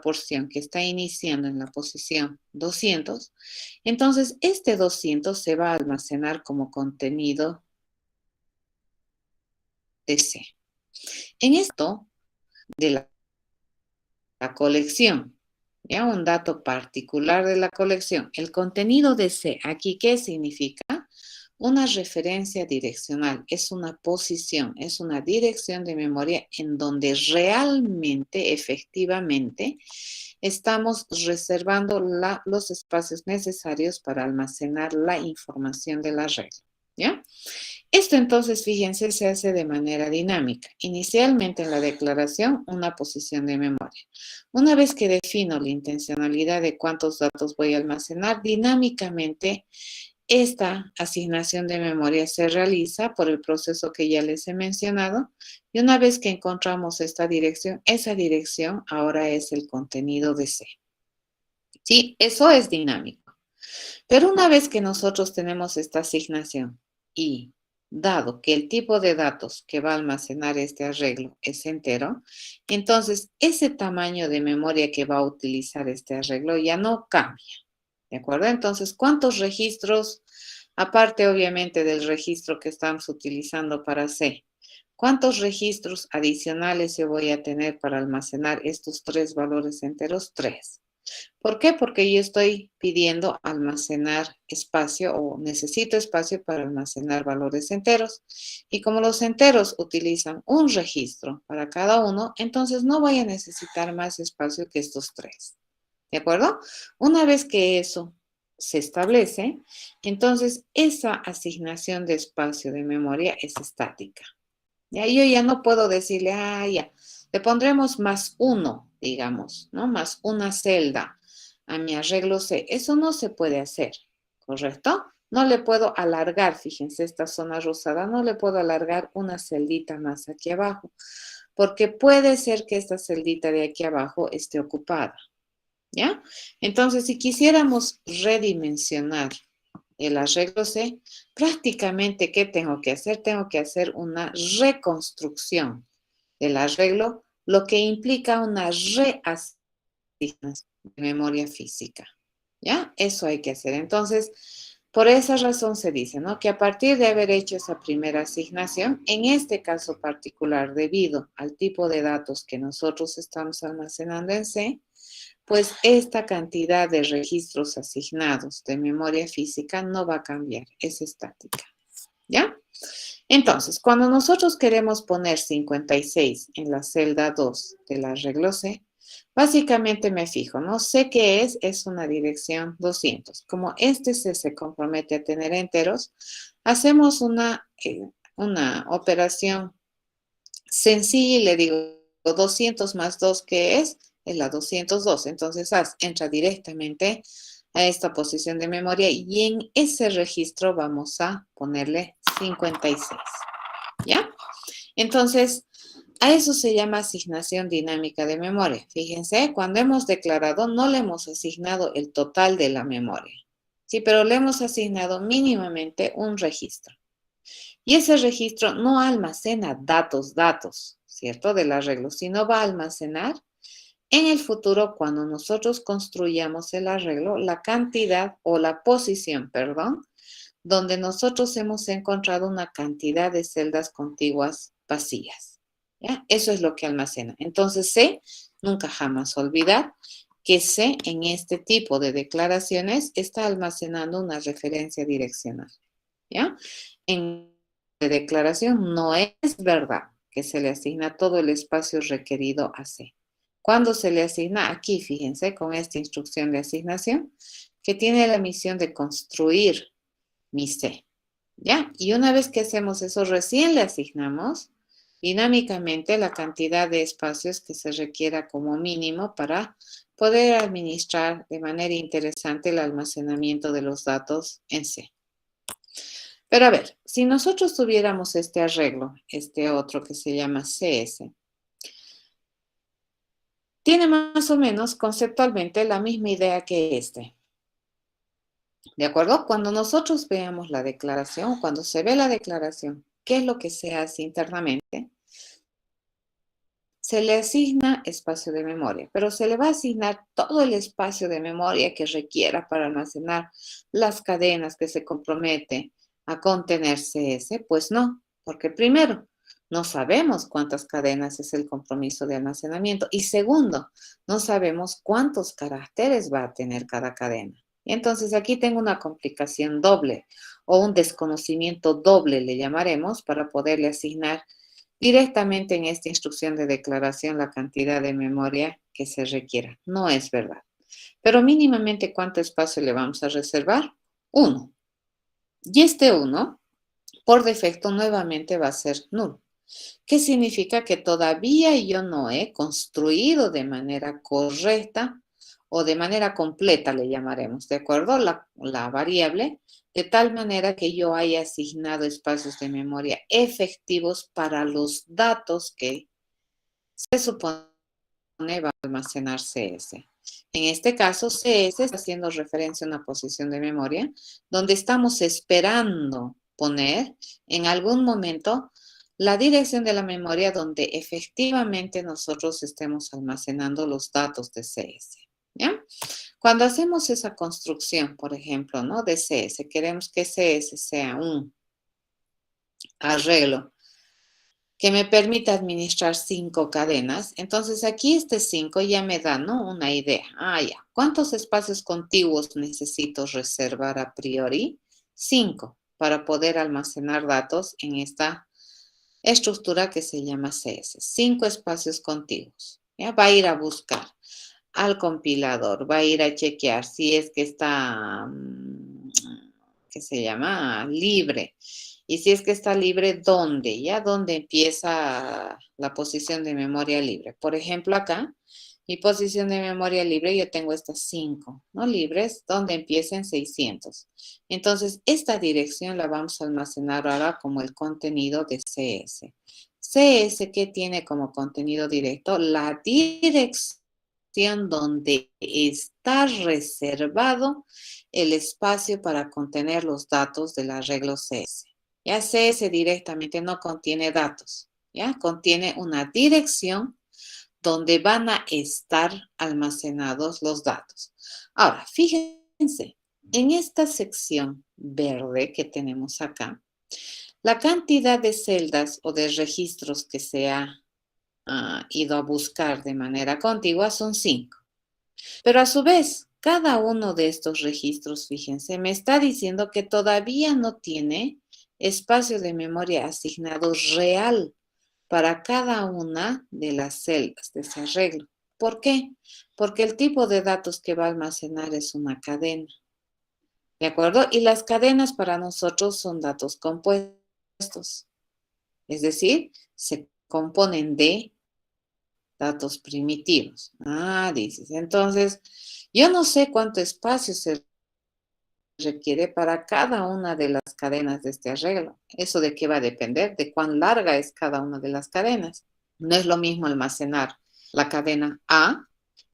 porción que está iniciando en la posición 200, entonces este 200 se va a almacenar como contenido de C. En esto de la colección, ya un dato particular de la colección, el contenido de C, aquí, ¿qué significa? Una referencia direccional, es una posición, es una dirección de memoria en donde realmente, efectivamente, estamos reservando los espacios necesarios para almacenar la información de la regla, ¿ya? Esto entonces, fíjense, se hace de manera dinámica. Inicialmente en la declaración, una posición de memoria. Una vez que defino la intencionalidad de cuántos datos voy a almacenar, dinámicamente esta asignación de memoria se realiza por el proceso que ya les he mencionado y una vez que encontramos esta dirección, esa dirección ahora es el contenido de C. Sí, eso es dinámico. Pero una vez que nosotros tenemos esta asignación y dado que el tipo de datos que va a almacenar este arreglo es entero, entonces ese tamaño de memoria que va a utilizar este arreglo ya no cambia. ¿De acuerdo? Entonces, ¿cuántos registros, aparte obviamente del registro que estamos utilizando para C, cuántos registros adicionales yo voy a tener para almacenar estos 3 valores enteros? 3. ¿Por qué? Porque yo estoy pidiendo almacenar espacio o necesito espacio para almacenar valores enteros. Y como los enteros utilizan un registro para cada uno, entonces no voy a necesitar más espacio que estos 3. ¿De acuerdo? Una vez que eso se establece, entonces esa asignación de espacio de memoria es estática. Ya, yo ya no puedo decirle, ya, le pondremos más 1, digamos, ¿no? Más una celda a mi arreglo C. Eso no se puede hacer, ¿correcto? No le puedo alargar, fíjense, esta zona rosada, no le puedo alargar una celdita más aquí abajo, porque puede ser que esta celdita de aquí abajo esté ocupada. ¿Ya? Entonces, si quisiéramos redimensionar el arreglo C, prácticamente, ¿qué tengo que hacer? Tengo que hacer una reconstrucción del arreglo, lo que implica una reasignación de memoria física. ¿Ya? Eso hay que hacer. Entonces, por esa razón se dice, ¿no? Que a partir de haber hecho esa primera asignación, en este caso particular, debido al tipo de datos que nosotros estamos almacenando en C, pues esta cantidad de registros asignados de memoria física no va a cambiar, es estática. ¿Ya? Entonces, cuando nosotros queremos poner 56 en la celda 2 del arreglo C, básicamente me fijo, ¿no? Sé que es una dirección 200. Como este C se compromete a tener enteros, hacemos una operación sencilla y le digo 200 más 2, ¿qué es? Es la 202. Entonces, entra directamente a esta posición de memoria y en ese registro vamos a ponerle 56. ¿Ya? Entonces, a eso se llama asignación dinámica de memoria. Fíjense, cuando hemos declarado, no le hemos asignado el total de la memoria. Sí, pero le hemos asignado mínimamente un registro. Y ese registro no almacena datos, ¿cierto? Del arreglo, sino va a almacenar en el futuro, cuando nosotros construyamos el arreglo, la cantidad o la posición, perdón, donde nosotros hemos encontrado una cantidad de celdas contiguas vacías. ¿Ya? Eso es lo que almacena. Entonces, C, nunca jamás olvidar que C en este tipo de declaraciones está almacenando una referencia direccional. ¿Ya? En la declaración no es verdad que se le asigna todo el espacio requerido a C. Cuando se le asigna aquí, fíjense, con esta instrucción de asignación, que tiene la misión de construir mi C. ¿Ya? Y una vez que hacemos eso, recién le asignamos dinámicamente la cantidad de espacios que se requiera como mínimo para poder administrar de manera interesante el almacenamiento de los datos en C. Pero a ver, si nosotros tuviéramos este arreglo, este otro que se llama CS, tiene más o menos conceptualmente la misma idea que este. ¿De acuerdo? Cuando nosotros veamos la declaración, cuando se ve la declaración, ¿qué es lo que se hace internamente? se le asigna espacio de memoria, pero se le va a asignar todo el espacio de memoria que requiera para almacenar las cadenas que se compromete a contener CS. Pues no, porque primero, no sabemos cuántas cadenas es el compromiso de almacenamiento y segundo, no sabemos cuántos caracteres va a tener cada cadena. Y entonces aquí tengo una complicación doble o un desconocimiento doble, le llamaremos, para poderle asignar directamente en esta instrucción de declaración la cantidad de memoria que se requiera. No es verdad. Pero mínimamente, ¿cuánto espacio le vamos a reservar? 1. Y este 1, por defecto, nuevamente va a ser nulo. ¿Qué significa? Que todavía yo no he construido de manera correcta o de manera completa, le llamaremos, ¿de acuerdo? La variable, de tal manera que yo haya asignado espacios de memoria efectivos para los datos que se supone va a almacenar CS. En este caso, CS está haciendo referencia a una posición de memoria donde estamos esperando poner en algún momento la dirección de la memoria donde efectivamente nosotros estemos almacenando los datos de CS. ¿Ya? Cuando hacemos esa construcción, por ejemplo, ¿no? De CS, queremos que CS sea un arreglo que me permita administrar 5 cadenas. Entonces aquí este 5 ya me da, ¿no? Una idea. Ya. ¿Cuántos espacios contiguos necesito reservar a priori? 5 para poder almacenar datos en esta estructura que se llama CS. 5 espacios contiguos. ¿Ya? Va a ir a buscar al compilador, va a ir a chequear si es que está, ¿qué se llama? Libre. Y si es que está libre, ¿dónde? ¿Ya? ¿Dónde empieza la posición de memoria libre? Por ejemplo, acá, mi posición de memoria libre, yo tengo estas 5, ¿no? Libres, donde empieza en 600. Entonces, esta dirección la vamos a almacenar ahora como el contenido de CS. CS, ¿qué tiene como contenido directo? La dirección donde está reservado el espacio para contener los datos del arreglo CS. Ya CS directamente no contiene datos, ya contiene una dirección donde van a estar almacenados los datos. Ahora, fíjense, en esta sección verde que tenemos acá, la cantidad de celdas o de registros que se ha ido a buscar de manera contigua son 5. Pero a su vez, cada uno de estos registros, fíjense, me está diciendo que todavía no tiene espacio de memoria asignado real para cada una de las celdas de ese arreglo. ¿Por qué? Porque el tipo de datos que va a almacenar es una cadena. ¿De acuerdo? Y las cadenas para nosotros son datos compuestos. Es decir, se componen de datos primitivos. Dices. Entonces, yo no sé cuánto espacio se requiere para cada una de las cadenas de este arreglo. ¿Eso de qué va a depender? De cuán larga es cada una de las cadenas. No es lo mismo almacenar la cadena A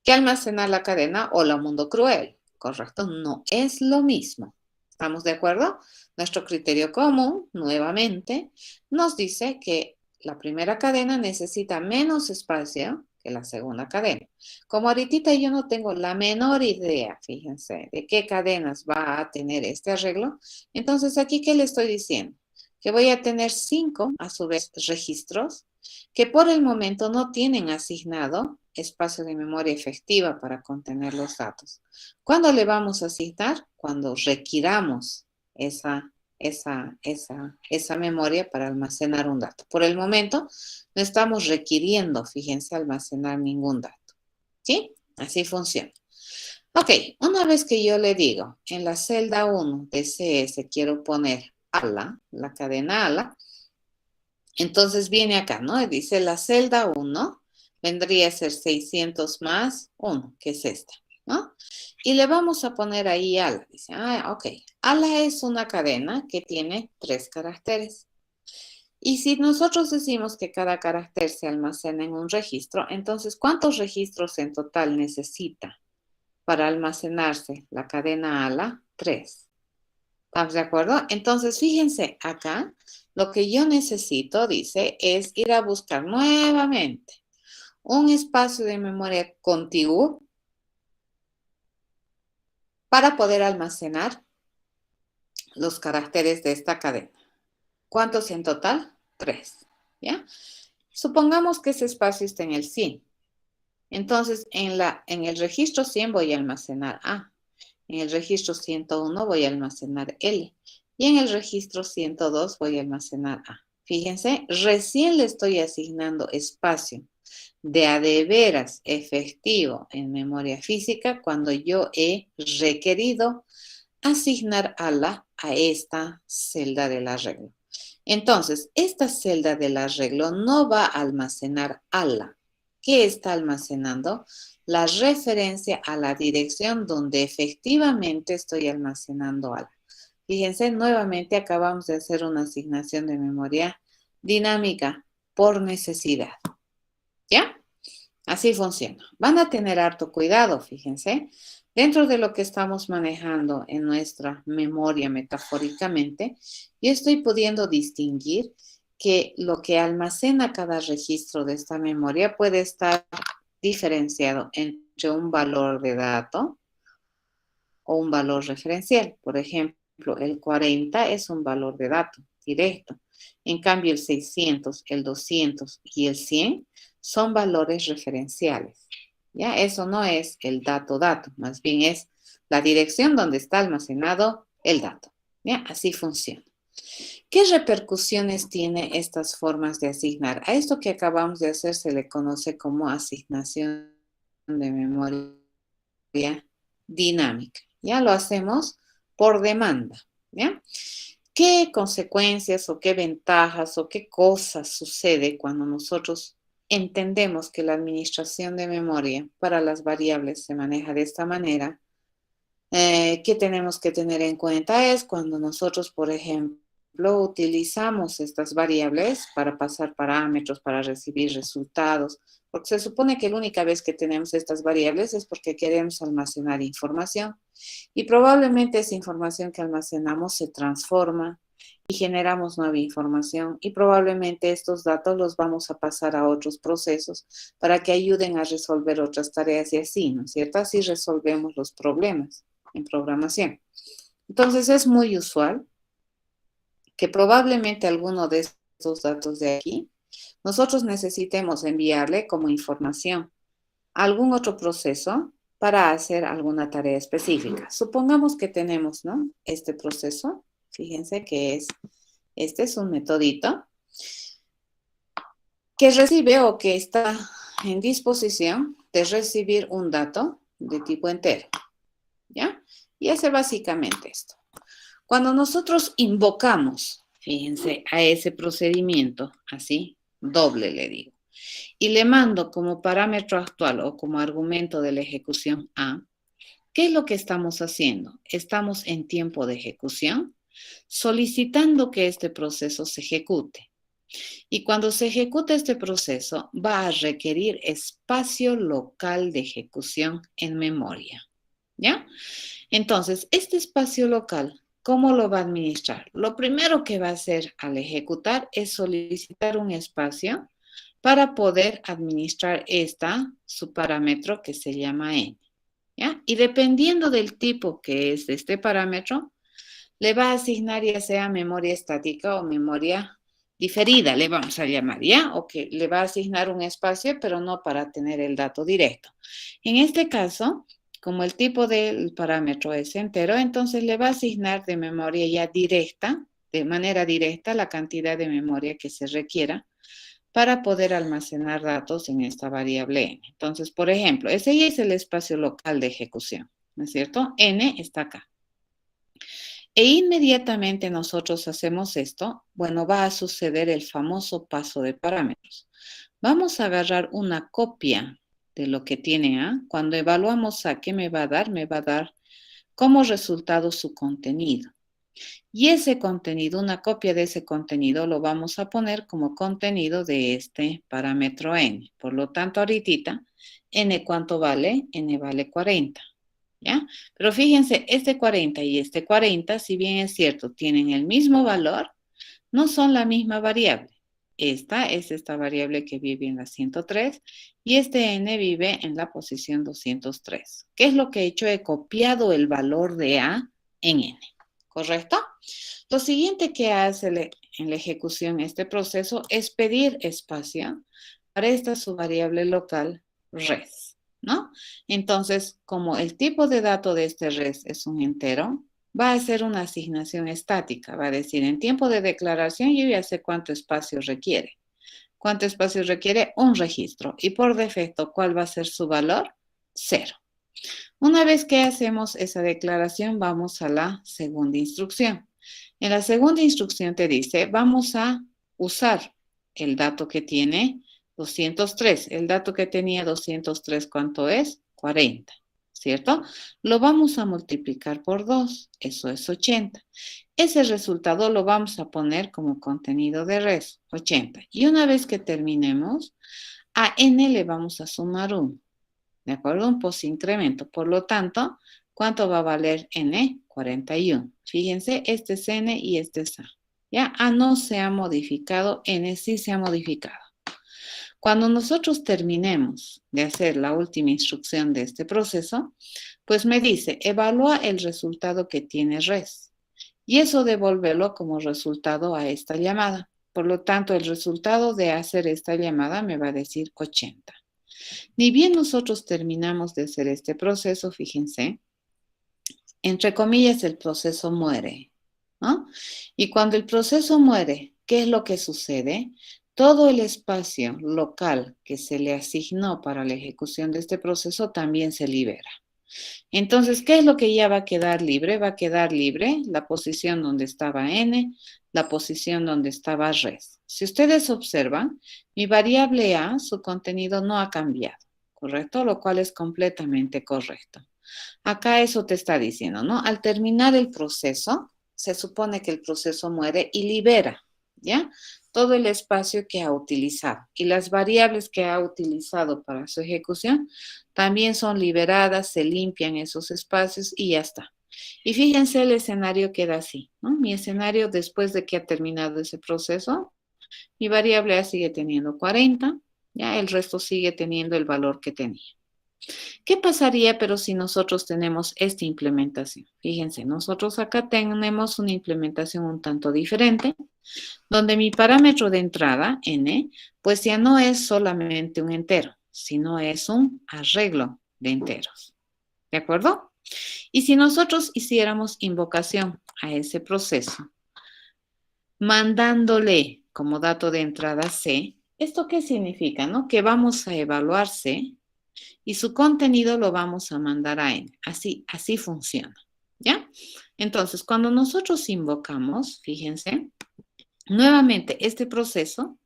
que almacenar la cadena Hola Mundo Cruel. ¿Correcto? No es lo mismo. ¿Estamos de acuerdo? Nuestro criterio común, nuevamente, nos dice que la primera cadena necesita menos espacio que la segunda cadena. Como ahorita yo no tengo la menor idea, fíjense, de qué cadenas va a tener este arreglo, entonces aquí, ¿qué le estoy diciendo? Que voy a tener 5, a su vez, registros que por el momento no tienen asignado espacio de memoria efectiva para contener los datos. ¿Cuándo le vamos a asignar? Cuando requiramos esa memoria para almacenar un dato. Por el momento, no estamos requiriendo, fíjense, almacenar ningún dato. ¿Sí? Así funciona. Ok, una vez que yo le digo, en la celda 1 de CS quiero poner ALA, la cadena ALA, entonces viene acá, ¿no? Y dice la celda 1 vendría a ser 600 más 1, que es esta, ¿no? Y le vamos a poner ahí ALA. Dice, ok. ALA es una cadena que tiene 3 caracteres. Y si nosotros decimos que cada carácter se almacena en un registro, entonces, ¿cuántos registros en total necesita para almacenarse la cadena ALA? 3. ¿Estamos de acuerdo? Entonces, fíjense acá, lo que yo necesito, dice, es ir a buscar nuevamente un espacio de memoria contiguo para poder almacenar los caracteres de esta cadena. ¿Cuántos en total? 3, ¿ya? Supongamos que ese espacio está en el 100. Entonces, en el registro 100 voy a almacenar A. En el registro 101 voy a almacenar L. Y en el registro 102 voy a almacenar A. Fíjense, recién le estoy asignando espacio de a de veras efectivo en memoria física cuando yo he requerido asignar a esta celda del arreglo. Entonces, esta celda del arreglo no va a almacenar ala. ¿Qué está almacenando? La referencia a la dirección donde efectivamente estoy almacenando ala. Fíjense, nuevamente acabamos de hacer una asignación de memoria dinámica por necesidad. ¿Ya? Así funciona. Van a tener harto cuidado, fíjense. Dentro de lo que estamos manejando en nuestra memoria metafóricamente, yo estoy pudiendo distinguir que lo que almacena cada registro de esta memoria puede estar diferenciado entre un valor de dato o un valor referencial. Por ejemplo, el 40 es un valor de dato directo. En cambio, el 600, el 200 y el 100 son valores referenciales. ¿Ya? Eso no es el dato, más bien es la dirección donde está almacenado el dato. ¿Ya? Así funciona. ¿Qué repercusiones tiene estas formas de asignar? A esto que acabamos de hacer se le conoce como asignación de memoria dinámica. Ya lo hacemos por demanda. ¿Ya? ¿Qué consecuencias o qué ventajas o qué cosas sucede cuando nosotros entendemos que la administración de memoria para las variables se maneja de esta manera? ¿Qué tenemos que tener en cuenta? Es cuando nosotros, por ejemplo, utilizamos estas variables para pasar parámetros, para recibir resultados, porque se supone que la única vez que tenemos estas variables es porque queremos almacenar información y probablemente esa información que almacenamos se transforma y generamos nueva información y probablemente estos datos los vamos a pasar a otros procesos para que ayuden a resolver otras tareas y así, ¿no es cierto? Así resolvemos los problemas en programación. Entonces es muy usual que probablemente alguno de estos datos de aquí nosotros necesitemos enviarle como información a algún otro proceso para hacer alguna tarea específica. Supongamos que tenemos, ¿no? Este proceso, fíjense que este es un metodito que recibe o que está en disposición de recibir un dato de tipo entero, ¿ya? Y hace básicamente esto. Cuando nosotros invocamos, fíjense, a ese procedimiento, así, doble le digo, y le mando como parámetro actual o como argumento de la ejecución A, ¿qué es lo que estamos haciendo? Estamos en tiempo de ejecución solicitando que este proceso se ejecute. Y cuando se ejecuta este proceso, va a requerir espacio local de ejecución en memoria, ¿ya? Entonces, este espacio local, ¿cómo lo va a administrar? Lo primero que va a hacer al ejecutar es solicitar un espacio para poder administrar su parámetro que se llama n, ¿ya? Y dependiendo del tipo que es de este parámetro, le va a asignar ya sea memoria estática o memoria diferida, le vamos a llamar, ¿ya? O que le va a asignar un espacio, pero no para tener el dato directo. En este caso, como el tipo del parámetro es entero, entonces le va a asignar de memoria ya directa, de manera directa, la cantidad de memoria que se requiera para poder almacenar datos en esta variable n. Entonces, por ejemplo, ese ya es el espacio local de ejecución, ¿no es cierto? N está acá. E inmediatamente nosotros hacemos esto, bueno, va a suceder el famoso paso de parámetros. Vamos a agarrar una copia de lo que tiene A. Cuando evaluamos A, ¿qué me va a dar? Me va a dar como resultado su contenido. Y ese contenido, una copia de ese contenido, lo vamos a poner como contenido de este parámetro n. Por lo tanto, ahorita, n, ¿cuánto vale? N vale 40. ¿Ya? Pero fíjense, este 40 y este 40, si bien es cierto, tienen el mismo valor, no son la misma variable. Esta es esta variable que vive en la 103 y este n vive en la posición 203. ¿Qué es lo que he hecho? He copiado el valor de a en n, ¿correcto? Lo siguiente que hace en la ejecución este proceso es pedir espacio para esta subvariable local res, ¿no? Entonces, como el tipo de dato de este res es un entero, va a ser una asignación estática. Va a decir, en tiempo de declaración yo ya sé cuánto espacio requiere. ¿Cuánto espacio requiere? Un registro. Y por defecto, ¿cuál va a ser su valor? 0. Una vez que hacemos esa declaración, vamos a la segunda instrucción. En la segunda instrucción te dice, vamos a usar el dato que tiene 203. El dato que tenía 203, ¿cuánto es? 40, ¿cierto? Lo vamos a multiplicar por 2, eso es 80. Ese resultado lo vamos a poner como contenido de res, 80. Y una vez que terminemos, a n le vamos a sumar 1. ¿De acuerdo? Un posincremento. Por lo tanto, ¿cuánto va a valer n? 41. Fíjense, este es n y este es a. ¿Ya? A no se ha modificado, n sí se ha modificado. Cuando nosotros terminemos de hacer la última instrucción de este proceso, pues me dice, evalúa el resultado que tiene res. Y eso devolverlo como resultado a esta llamada. Por lo tanto, el resultado de hacer esta llamada me va a decir 80. Ni bien nosotros terminamos de hacer este proceso, fíjense, entre comillas, el proceso muere, ¿no? Y cuando el proceso muere, ¿qué es lo que sucede? Todo el espacio local que se le asignó para la ejecución de este proceso también se libera. Entonces, ¿qué es lo que ya va a quedar libre? Va a quedar libre la posición donde estaba n, la posición donde estaba res. Si ustedes observan, mi variable a, su contenido no ha cambiado, ¿correcto? Lo cual es completamente correcto. Acá eso te está diciendo, ¿no? Al terminar el proceso, se supone que el proceso muere y libera, ¿ya? Todo el espacio que ha utilizado. Y las variables que ha utilizado para su ejecución también son liberadas, se limpian esos espacios y ya está. Y fíjense, el escenario queda así, ¿no? Mi escenario después de que ha terminado ese proceso, mi variable A sigue teniendo 40, ya el resto sigue teniendo el valor que tenía. ¿Qué pasaría pero si nosotros tenemos esta implementación? Fíjense, nosotros acá tenemos una implementación un tanto diferente, donde mi parámetro de entrada, n, pues ya no es solamente un entero, sino es un arreglo de enteros. ¿De acuerdo? Y si nosotros hiciéramos invocación a ese proceso, mandándole como dato de entrada C, ¿esto qué significa? ¿No? Que vamos a evaluar C y su contenido lo vamos a mandar a n. Así funciona. ¿Ya? Entonces, cuando nosotros invocamos, fíjense, nuevamente este proceso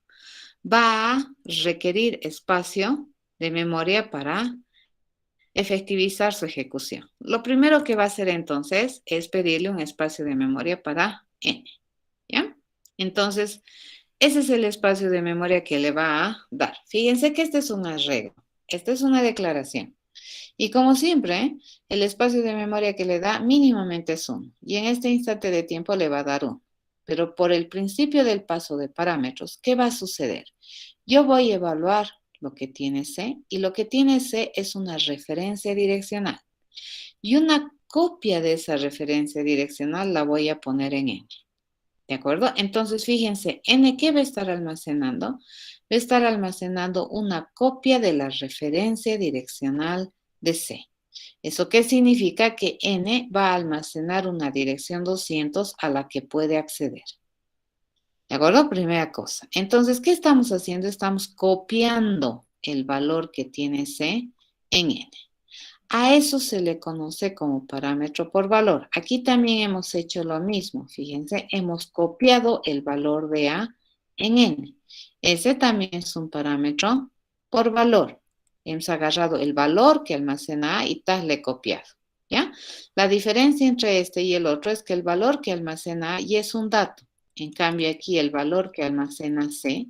va a requerir espacio de memoria para efectivizar su ejecución. Lo primero que va a hacer entonces es pedirle un espacio de memoria para n. ¿Ya? Entonces, ese es el espacio de memoria que le va a dar. Fíjense que este es un arreglo. Esta es una declaración. Y como siempre, el espacio de memoria que le da mínimamente es 1. Y en este instante de tiempo le va a dar 1. Pero por el principio del paso de parámetros, ¿qué va a suceder? Yo voy a evaluar lo que tiene C y lo que tiene C es una referencia direccional. Y una copia de esa referencia direccional la voy a poner en N. ¿De acuerdo? Entonces, fíjense, N, ¿qué va a estar almacenando? Va a estar almacenando una copia de la referencia direccional de C. ¿Eso qué significa? Que N va a almacenar una dirección 200 a la que puede acceder. ¿De acuerdo? Primera cosa. Entonces, ¿qué estamos haciendo? Estamos copiando el valor que tiene C en N. A eso se le conoce como parámetro por valor. Aquí también hemos hecho lo mismo. Fíjense, hemos copiado el valor de A en N. Ese también es un parámetro por valor. Hemos agarrado el valor que almacena A y tal le he copiado. ¿Ya? La diferencia entre este y el otro es que el valor que almacena A y es un dato. En cambio, aquí el valor que almacena C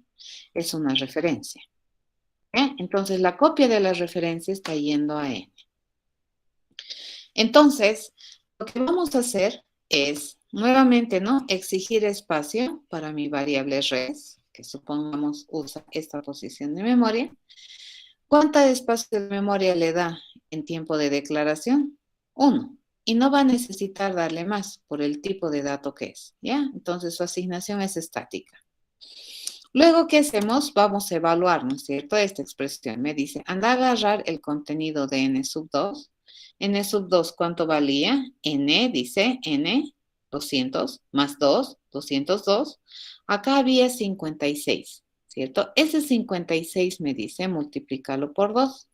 es una referencia. Entonces, la copia de la referencia está yendo a N. Entonces, lo que vamos a hacer es, nuevamente, ¿no? Exigir espacio para mi variable res, que supongamos usa esta posición de memoria, ¿cuánto espacio de memoria le da en tiempo de declaración? 1. Y no va a necesitar darle más por el tipo de dato que es, ¿ya? Entonces su asignación es estática. Luego, ¿qué hacemos? Vamos a evaluar, ¿no es cierto? Esta expresión me dice, anda a agarrar el contenido de n sub 2. N sub 2, ¿cuánto valía? N, dice, n, 200, más 2, 202. Acá había 56, ¿cierto? Ese 56 me dice, multiplícalo por 2.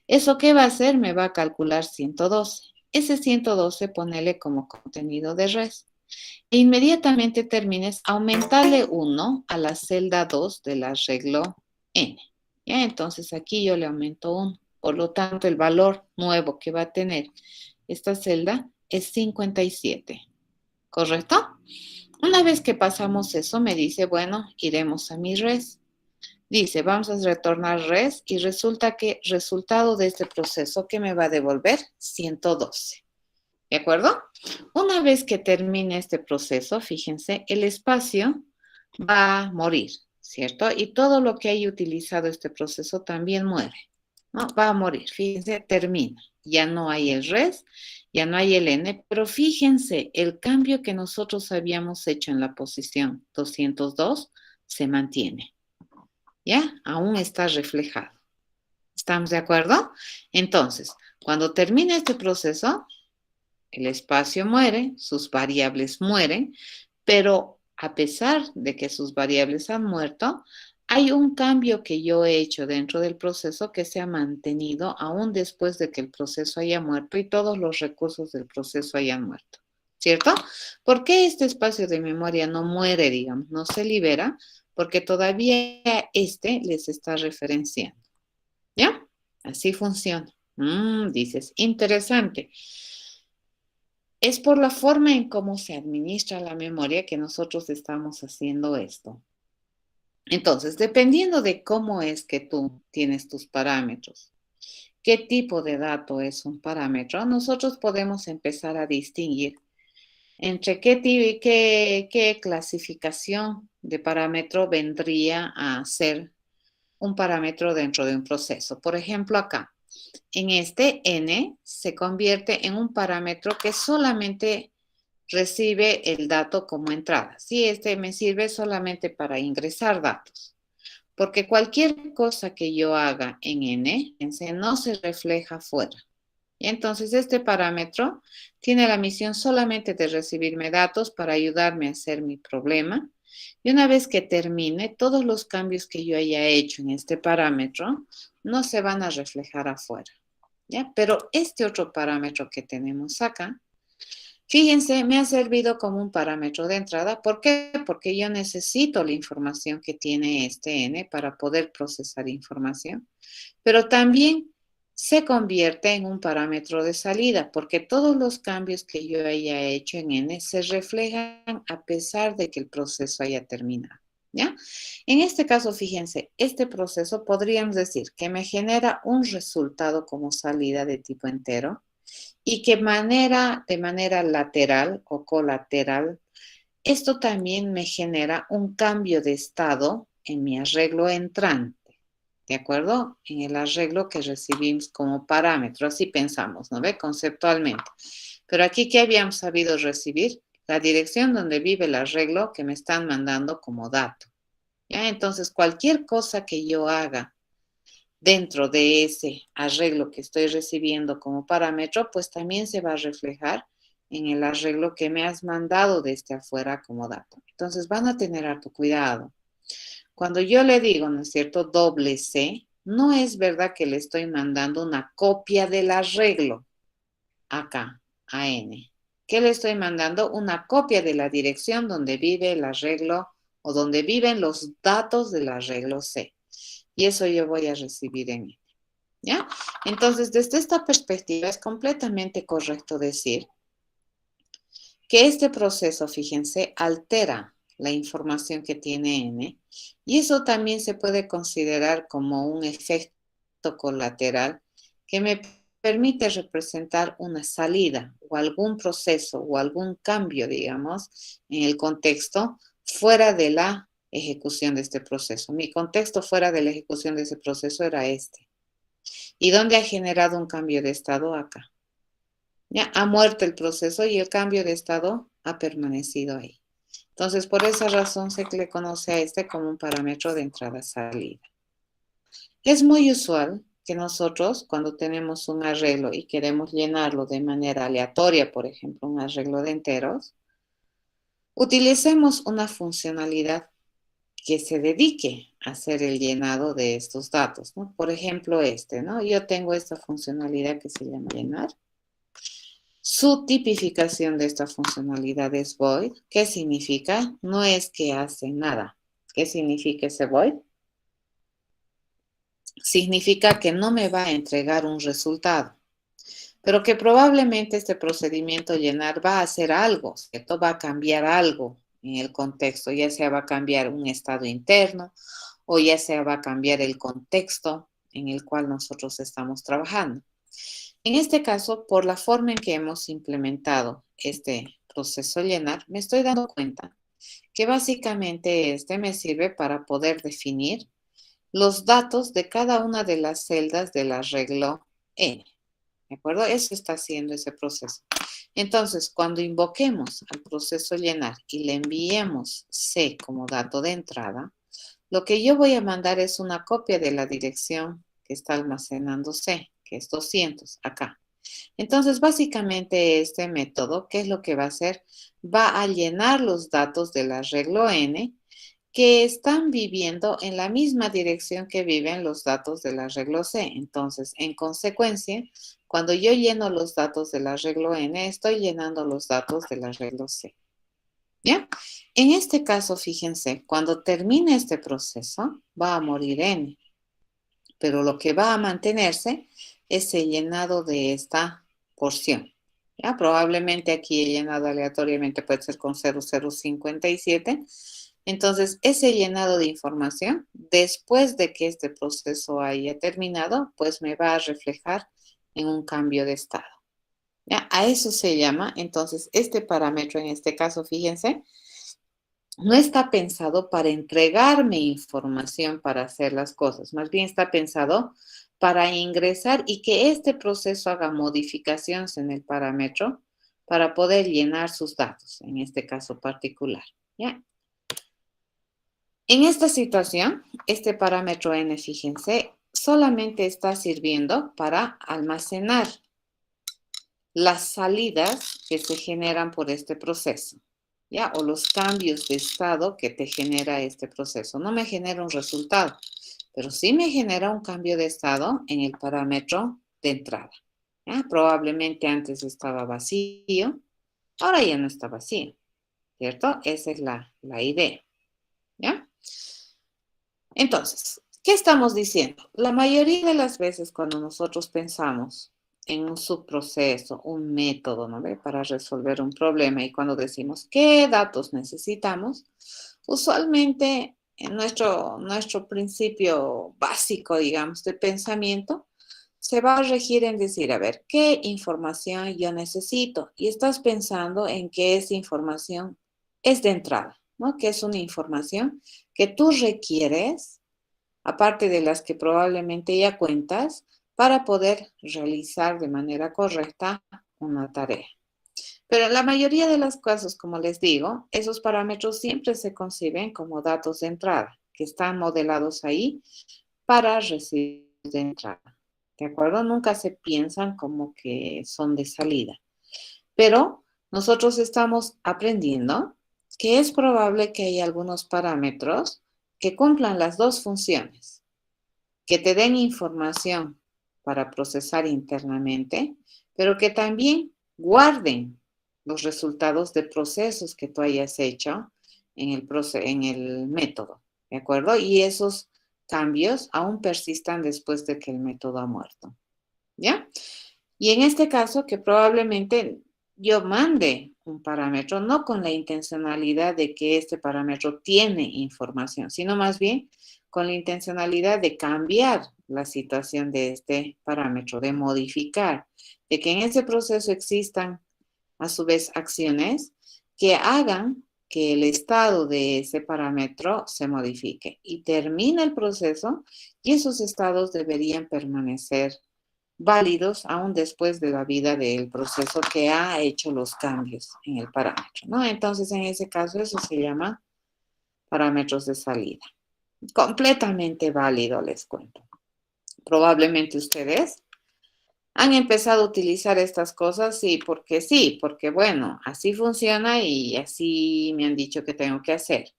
¿Eso qué va a hacer? Me va a calcular 112. Ese 112 ponele como contenido de res. E inmediatamente termines, aumentarle 1 a la celda 2 del arreglo n. ¿Ya? Entonces aquí yo le aumento 1. Por lo tanto, el valor nuevo que va a tener esta celda es 57. ¿Correcto? Una vez que pasamos eso, me dice, bueno, iremos a mi res. Dice, vamos a retornar res y resulta que resultado de este proceso que me va a devolver 112. ¿De acuerdo? Una vez que termine este proceso, fíjense, el espacio va a morir, ¿cierto? Y todo lo que haya utilizado este proceso también muere, ¿no? Va a morir, fíjense, termina. Ya no hay el res, ya no hay el n, pero fíjense, el cambio que nosotros habíamos hecho en la posición 202 se mantiene, ¿ya? Aún está reflejado. ¿Estamos de acuerdo? Entonces, cuando termina este proceso, el espacio muere, sus variables mueren, pero a pesar de que sus variables han muerto, hay un cambio que yo he hecho dentro del proceso que se ha mantenido aún después de que el proceso haya muerto y todos los recursos del proceso hayan muerto, ¿cierto? ¿Por qué este espacio de memoria no muere, digamos, no se libera? Porque todavía este les está referenciando, ¿ya? Así funciona. Dices, interesante. Es por la forma en cómo se administra la memoria que nosotros estamos haciendo esto. Entonces, dependiendo de cómo es que tú tienes tus parámetros, qué tipo de dato es un parámetro, nosotros podemos empezar a distinguir entre qué clasificación de parámetro vendría a ser un parámetro dentro de un proceso. Por ejemplo, acá, en este n se convierte en un parámetro que solamente recibe el dato como entrada. Sí, este me sirve solamente para ingresar datos, porque cualquier cosa que yo haga en n no se refleja fuera. Y entonces este parámetro tiene la misión solamente de recibirme datos para ayudarme a hacer mi problema. Y una vez que termine, todos los cambios que yo haya hecho en este parámetro no se van a reflejar afuera, ¿ya? Pero este otro parámetro que tenemos acá, fíjense, me ha servido como un parámetro de entrada. ¿Por qué? Porque yo necesito la información que tiene este n para poder procesar información, pero también se convierte en un parámetro de salida, porque todos los cambios que yo haya hecho en n se reflejan a pesar de que el proceso haya terminado, ¿ya? En este caso, fíjense, este proceso podríamos decir que me genera un resultado como salida de tipo entero, y que de manera lateral o colateral, esto también me genera un cambio de estado en mi arreglo entrante, ¿de acuerdo? En el arreglo que recibimos como parámetro, así pensamos, ¿no ve? Conceptualmente. Pero aquí, ¿qué habíamos sabido recibir? La dirección donde vive el arreglo que me están mandando como dato, ¿ya? Entonces, cualquier cosa que yo haga dentro de ese arreglo que estoy recibiendo como parámetro, pues también se va a reflejar en el arreglo que me has mandado desde afuera como dato. Entonces van a tener harto cuidado. Cuando yo le digo, ¿no es cierto?, doble C, no es verdad que le estoy mandando una copia del arreglo acá, a N. ¿Qué le estoy mandando? Una copia de la dirección donde vive el arreglo o donde viven los datos del arreglo C. Y eso yo voy a recibir en N, ¿ya? Entonces, desde esta perspectiva es completamente correcto decir que este proceso, fíjense, altera la información que tiene N, y eso también se puede considerar como un efecto colateral que me permite representar una salida o algún proceso o algún cambio, digamos, en el contexto fuera de la ejecución de este proceso. Mi contexto fuera de la ejecución de ese proceso era este. ¿Y dónde ha generado un cambio de estado? Acá. Ya ha muerto el proceso y el cambio de estado ha permanecido ahí. Entonces, por esa razón se le conoce a este como un parámetro de entrada-salida. Es muy usual que nosotros, cuando tenemos un arreglo y queremos llenarlo de manera aleatoria, por ejemplo, un arreglo de enteros, utilicemos una funcionalidad que se dedique a hacer el llenado de estos datos, ¿no? Por ejemplo, ¿no? Yo tengo esta funcionalidad que se llama llenar. Su tipificación de esta funcionalidad es void. ¿Qué significa? No es que hace nada. ¿Qué significa ese void? Significa que no me va a entregar un resultado, pero que probablemente este procedimiento llenar va a hacer algo, ¿cierto? Va a cambiar algo en el contexto, ya sea va a cambiar un estado interno o ya sea va a cambiar el contexto en el cual nosotros estamos trabajando. En este caso, por la forma en que hemos implementado este proceso llenar, me estoy dando cuenta que básicamente me sirve para poder definir los datos de cada una de las celdas del arreglo N. ¿De acuerdo? Eso está haciendo ese proceso. Entonces, cuando invoquemos al proceso llenar y le enviemos C como dato de entrada, lo que yo voy a mandar es una copia de la dirección que está almacenando C, que es 200, acá. Entonces, básicamente este método, ¿qué es lo que va a hacer? Va a llenar los datos del arreglo N que están viviendo en la misma dirección que viven los datos del arreglo C. Entonces, en consecuencia, cuando yo lleno los datos del arreglo N, estoy llenando los datos del arreglo C. ¿Ya? En este caso, fíjense, cuando termine este proceso, va a morir N, pero lo que va a mantenerse es el llenado de esta porción. ¿Ya? Probablemente aquí he llenado aleatoriamente, puede ser con 0057. Entonces, ese llenado de información, después de que este proceso haya terminado, pues me va a reflejar en un cambio de estado. ¿Ya? A eso se llama, entonces, este parámetro, en este caso, fíjense, no está pensado para entregarme información para hacer las cosas, más bien está pensado para ingresar y que este proceso haga modificaciones en el parámetro para poder llenar sus datos, en este caso particular. ¿Ya? En esta situación, este parámetro n, fíjense, solamente está sirviendo para almacenar las salidas que se generan por este proceso, ¿ya? O los cambios de estado que te genera este proceso. No me genera un resultado, pero sí me genera un cambio de estado en el parámetro de entrada, ¿ya? Probablemente antes estaba vacío, ahora ya no está vacío, ¿cierto? Esa es la idea, ¿ya? Entonces, ¿qué estamos diciendo? La mayoría de las veces cuando nosotros pensamos en un subproceso, un método, ¿no ve? Para resolver un problema y cuando decimos qué datos necesitamos, usualmente en nuestro principio básico, digamos, de pensamiento, se va a regir en decir, a ver, ¿qué información yo necesito? Y estás pensando en que esa información es de entrada, ¿no? Que es una información que tú requieres, aparte de las que probablemente ya cuentas, para poder realizar de manera correcta una tarea. Pero en la mayoría de los casos, como les digo, esos parámetros siempre se conciben como datos de entrada, que están modelados ahí para recibir de entrada. ¿De acuerdo? Nunca se piensan como que son de salida. Pero nosotros estamos aprendiendo que es probable que haya algunos parámetros que cumplan las dos funciones, que te den información para procesar internamente, pero que también guarden los resultados de procesos que tú hayas hecho en el método, ¿de acuerdo? Y esos cambios aún persistan después de que el método ha muerto, ¿ya? Y en este caso, que probablemente yo mande un parámetro, no con la intencionalidad de que este parámetro tiene información, sino más bien con la intencionalidad de cambiar la situación de este parámetro, de modificar, de que en ese proceso existan a su vez acciones que hagan que el estado de ese parámetro se modifique y termina el proceso y esos estados deberían permanecer válidos aún después de la vida del proceso que ha hecho los cambios en el parámetro, ¿no? Entonces, en ese caso, eso se llama parámetros de salida. Completamente válido, les cuento. Probablemente ustedes han empezado a utilizar estas cosas, sí, porque bueno, así funciona y así me han dicho que tengo que hacer.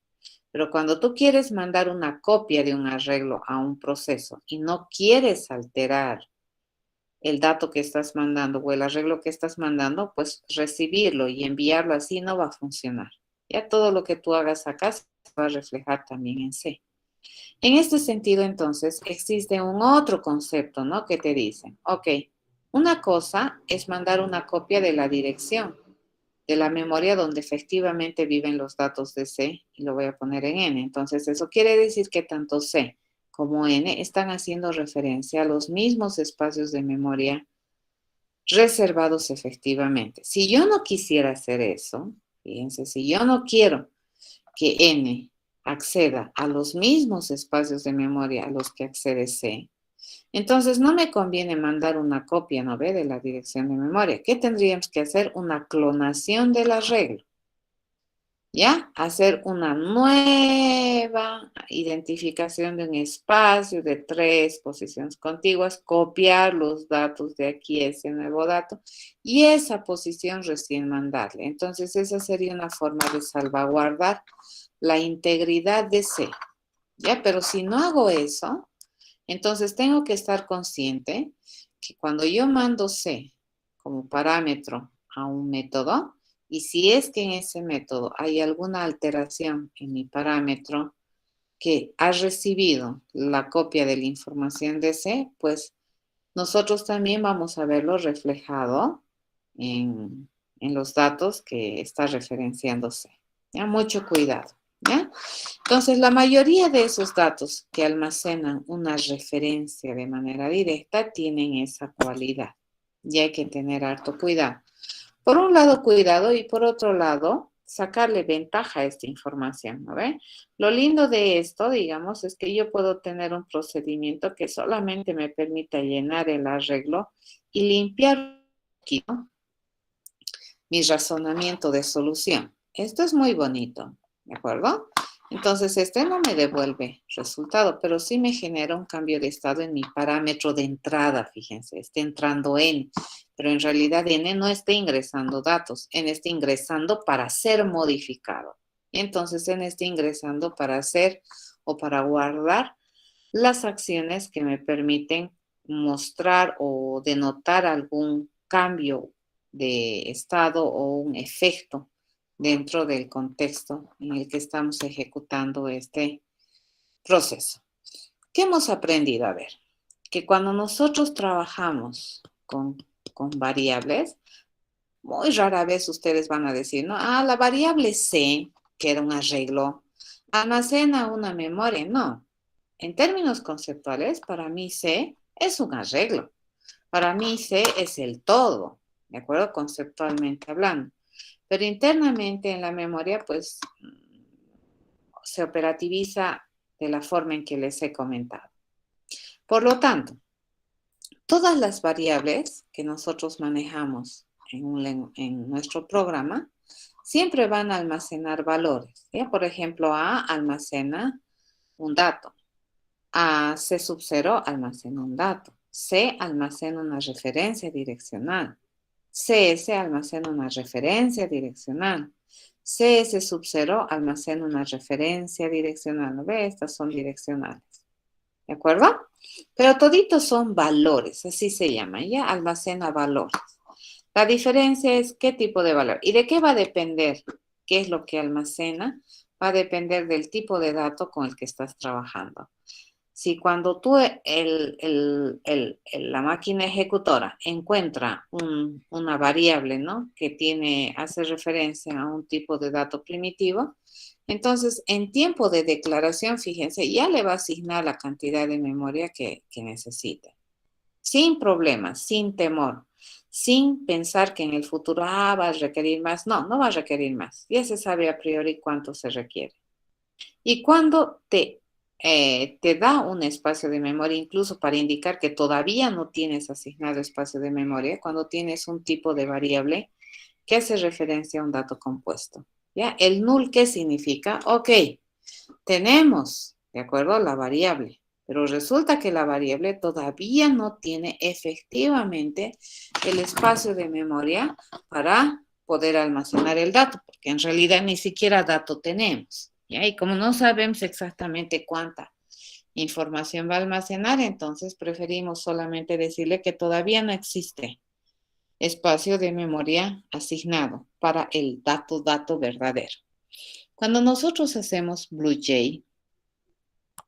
Pero cuando tú quieres mandar una copia de un arreglo a un proceso y no quieres alterar el dato que estás mandando o el arreglo que estás mandando, pues recibirlo y enviarlo así no va a funcionar. Ya todo lo que tú hagas acá se va a reflejar también en C. En este sentido, entonces, existe un otro concepto, ¿no? Que te dicen, ok, una cosa es mandar una copia de la dirección de la memoria donde efectivamente viven los datos de C y lo voy a poner en N. Entonces, eso quiere decir que tanto C como N están haciendo referencia a los mismos espacios de memoria reservados efectivamente. Si yo no quisiera hacer eso, fíjense, si yo no quiero que N acceda a los mismos espacios de memoria a los que accede C, entonces no me conviene mandar una copia, ¿no ve?, de la dirección de memoria. ¿Qué tendríamos que hacer? Una clonación del arreglo. ¿Ya? Hacer una nueva identificación de un espacio de 3 posiciones contiguas, copiar los datos de aquí, ese nuevo dato, y esa posición recién mandarle. Entonces, esa sería una forma de salvaguardar la integridad de C. ¿Ya? Pero si no hago eso, entonces tengo que estar consciente que cuando yo mando C como parámetro a un método, y si es que en ese método hay alguna alteración en mi parámetro que ha recibido la copia de la información de C, pues nosotros también vamos a verlo reflejado en los datos que está referenciando C. ¿Ya? Mucho cuidado. ¿Ya? Entonces, la mayoría de esos datos que almacenan una referencia de manera directa tienen esa cualidad. Y hay que tener harto cuidado. Por un lado, cuidado, y por otro lado, sacarle ventaja a esta información, ¿no ve? Lo lindo de esto, digamos, es que yo puedo tener un procedimiento que solamente me permita llenar el arreglo y limpiar aquí, ¿no?, mi razonamiento de solución. Esto es muy bonito, ¿de acuerdo? Entonces, este no me devuelve resultado, pero sí me genera un cambio de estado en mi parámetro de entrada, fíjense, está entrando N, pero en realidad N no está ingresando datos, N está ingresando para ser modificado. Entonces, N está ingresando para hacer o para guardar las acciones que me permiten mostrar o denotar algún cambio de estado o un efecto dentro del contexto en el que estamos ejecutando este proceso. ¿Qué hemos aprendido? A ver, que cuando nosotros trabajamos con variables, muy rara vez ustedes van a decir, ¿no? Ah, la variable C, que era un arreglo, almacena una memoria. No. En términos conceptuales, para mí C es un arreglo. Para mí C es el todo, ¿de acuerdo? Conceptualmente hablando. Pero internamente en la memoria, pues, se operativiza de la forma en que les he comentado. Por lo tanto, todas las variables que nosotros manejamos en nuestro programa siempre van a almacenar valores. ¿Ya? Por ejemplo, A almacena un dato. A C sub 0 almacena un dato. C almacena una referencia direccional. CS almacena una referencia direccional. CS sub 0 almacena una referencia direccional. ¿No ve? Estas son direccionales. ¿De acuerdo? Pero toditos son valores, así se llama, ¿ya? Almacena valores. La diferencia es qué tipo de valor. ¿Y de qué va a depender? ¿Qué es lo que almacena? Va a depender del tipo de dato con el que estás trabajando. Si cuando tú, la máquina ejecutora encuentra una variable, ¿no?, que hace referencia a un tipo de dato primitivo, entonces en tiempo de declaración, fíjense, ya le va a asignar la cantidad de memoria que necesite. Sin problemas, sin temor. sin pensar que en el futuro, va a requerir más. No, no va a requerir más. Ya se sabe a priori cuánto se requiere. Y cuando te da un espacio de memoria, incluso para indicar que todavía no tienes asignado espacio de memoria, cuando tienes un tipo de variable que hace referencia a un dato compuesto. ¿Ya? El null, ¿qué significa? Ok, tenemos, ¿de acuerdo? La variable, pero resulta que la variable todavía no tiene efectivamente el espacio de memoria para poder almacenar el dato, porque en realidad ni siquiera dato tenemos. ¿Ya? Y como no sabemos exactamente cuánta información va a almacenar, entonces preferimos solamente decirle que todavía no existe espacio de memoria asignado para el dato verdadero. Cuando nosotros hacemos BlueJ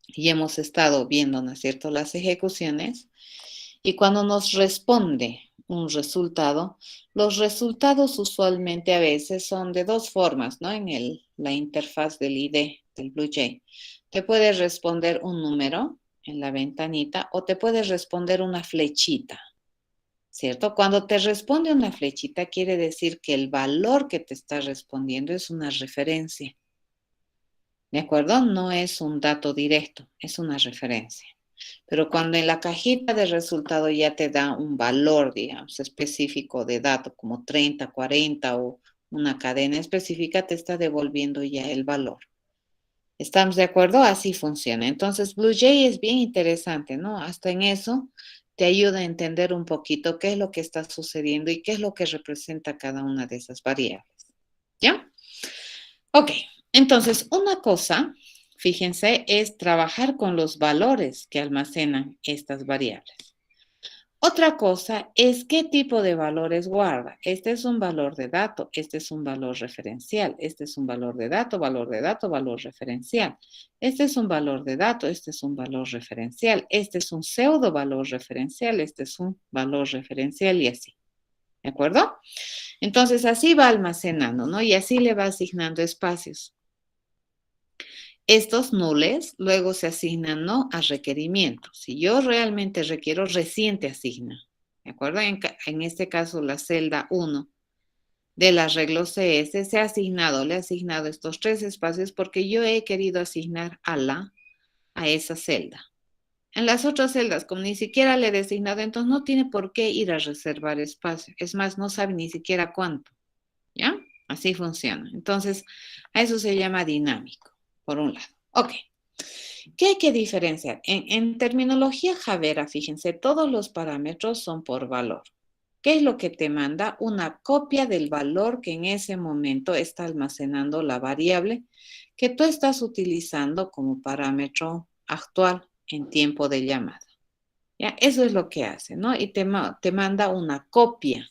y hemos estado viendo, ¿no es cierto?, las ejecuciones, y cuando nos responde un resultado, los resultados usualmente a veces son de dos formas, ¿no? En la interfaz del ID del BlueJ. Te puede responder un número en la ventanita o te puede responder una flechita, ¿cierto? Cuando te responde una flechita quiere decir que el valor que te está respondiendo es una referencia. ¿De acuerdo? No es un dato directo, es una referencia. Pero cuando en la cajita de resultado ya te da un valor, digamos, específico de dato, como 30, 40 o una cadena específica, te está devolviendo ya el valor. ¿Estamos de acuerdo? Así funciona. Entonces, BlueJ es bien interesante, ¿no? Hasta en eso te ayuda a entender un poquito qué es lo que está sucediendo y qué es lo que representa cada una de esas variables. ¿Ya? Ok, entonces una cosa, fíjense, es trabajar con los valores que almacenan estas variables. Otra cosa es qué tipo de valores guarda. Este es un valor de dato, este es un valor referencial, este es un valor de dato, valor referencial. Este es un valor de dato, este es un valor referencial, este es un pseudo valor referencial, este es un valor referencial y así. ¿De acuerdo? Entonces así va almacenando, ¿no? Y así le va asignando espacios. Estos nules luego se asignan, ¿no?, a requerimientos. Si yo realmente requiero, recién te asigna. ¿De acuerdo? En este caso, la celda 1 del arreglo CS se ha asignado, le he asignado estos 3 espacios porque yo he querido asignar a esa celda. En las otras celdas, como ni siquiera le he designado, entonces no tiene por qué ir a reservar espacio. Es más, no sabe ni siquiera cuánto. ¿Ya? Así funciona. Entonces, a eso se llama dinámico, por un lado. Ok. ¿Qué hay que diferenciar? En terminología Javera, fíjense, todos los parámetros son por valor. ¿Qué es lo que te manda? Una copia del valor que en ese momento está almacenando la variable que tú estás utilizando como parámetro actual en tiempo de llamada. ¿Ya? Eso es lo que hace, ¿no? Y te manda una copia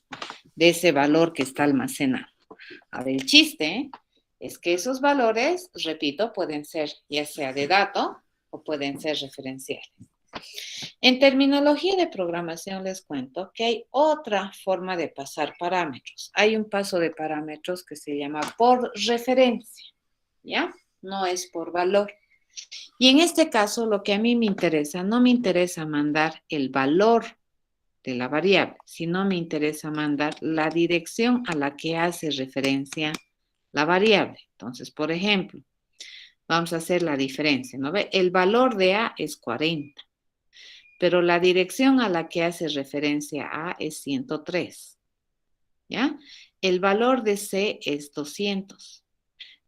de ese valor que está almacenado. Ahora, el chiste es que esos valores, repito, pueden ser ya sea de dato o pueden ser referenciales. En terminología de programación les cuento que hay otra forma de pasar parámetros. Hay un paso de parámetros que se llama por referencia, ¿ya? No es por valor. Y en este caso, lo que a mí me interesa, no me interesa mandar el valor de la variable, sino me interesa mandar la dirección a la que hace referencia la variable. Entonces, por ejemplo, vamos a hacer la diferencia, ¿no ve? El valor de A es 40, pero la dirección a la que hace referencia A es 103, ¿ya? El valor de C es 200,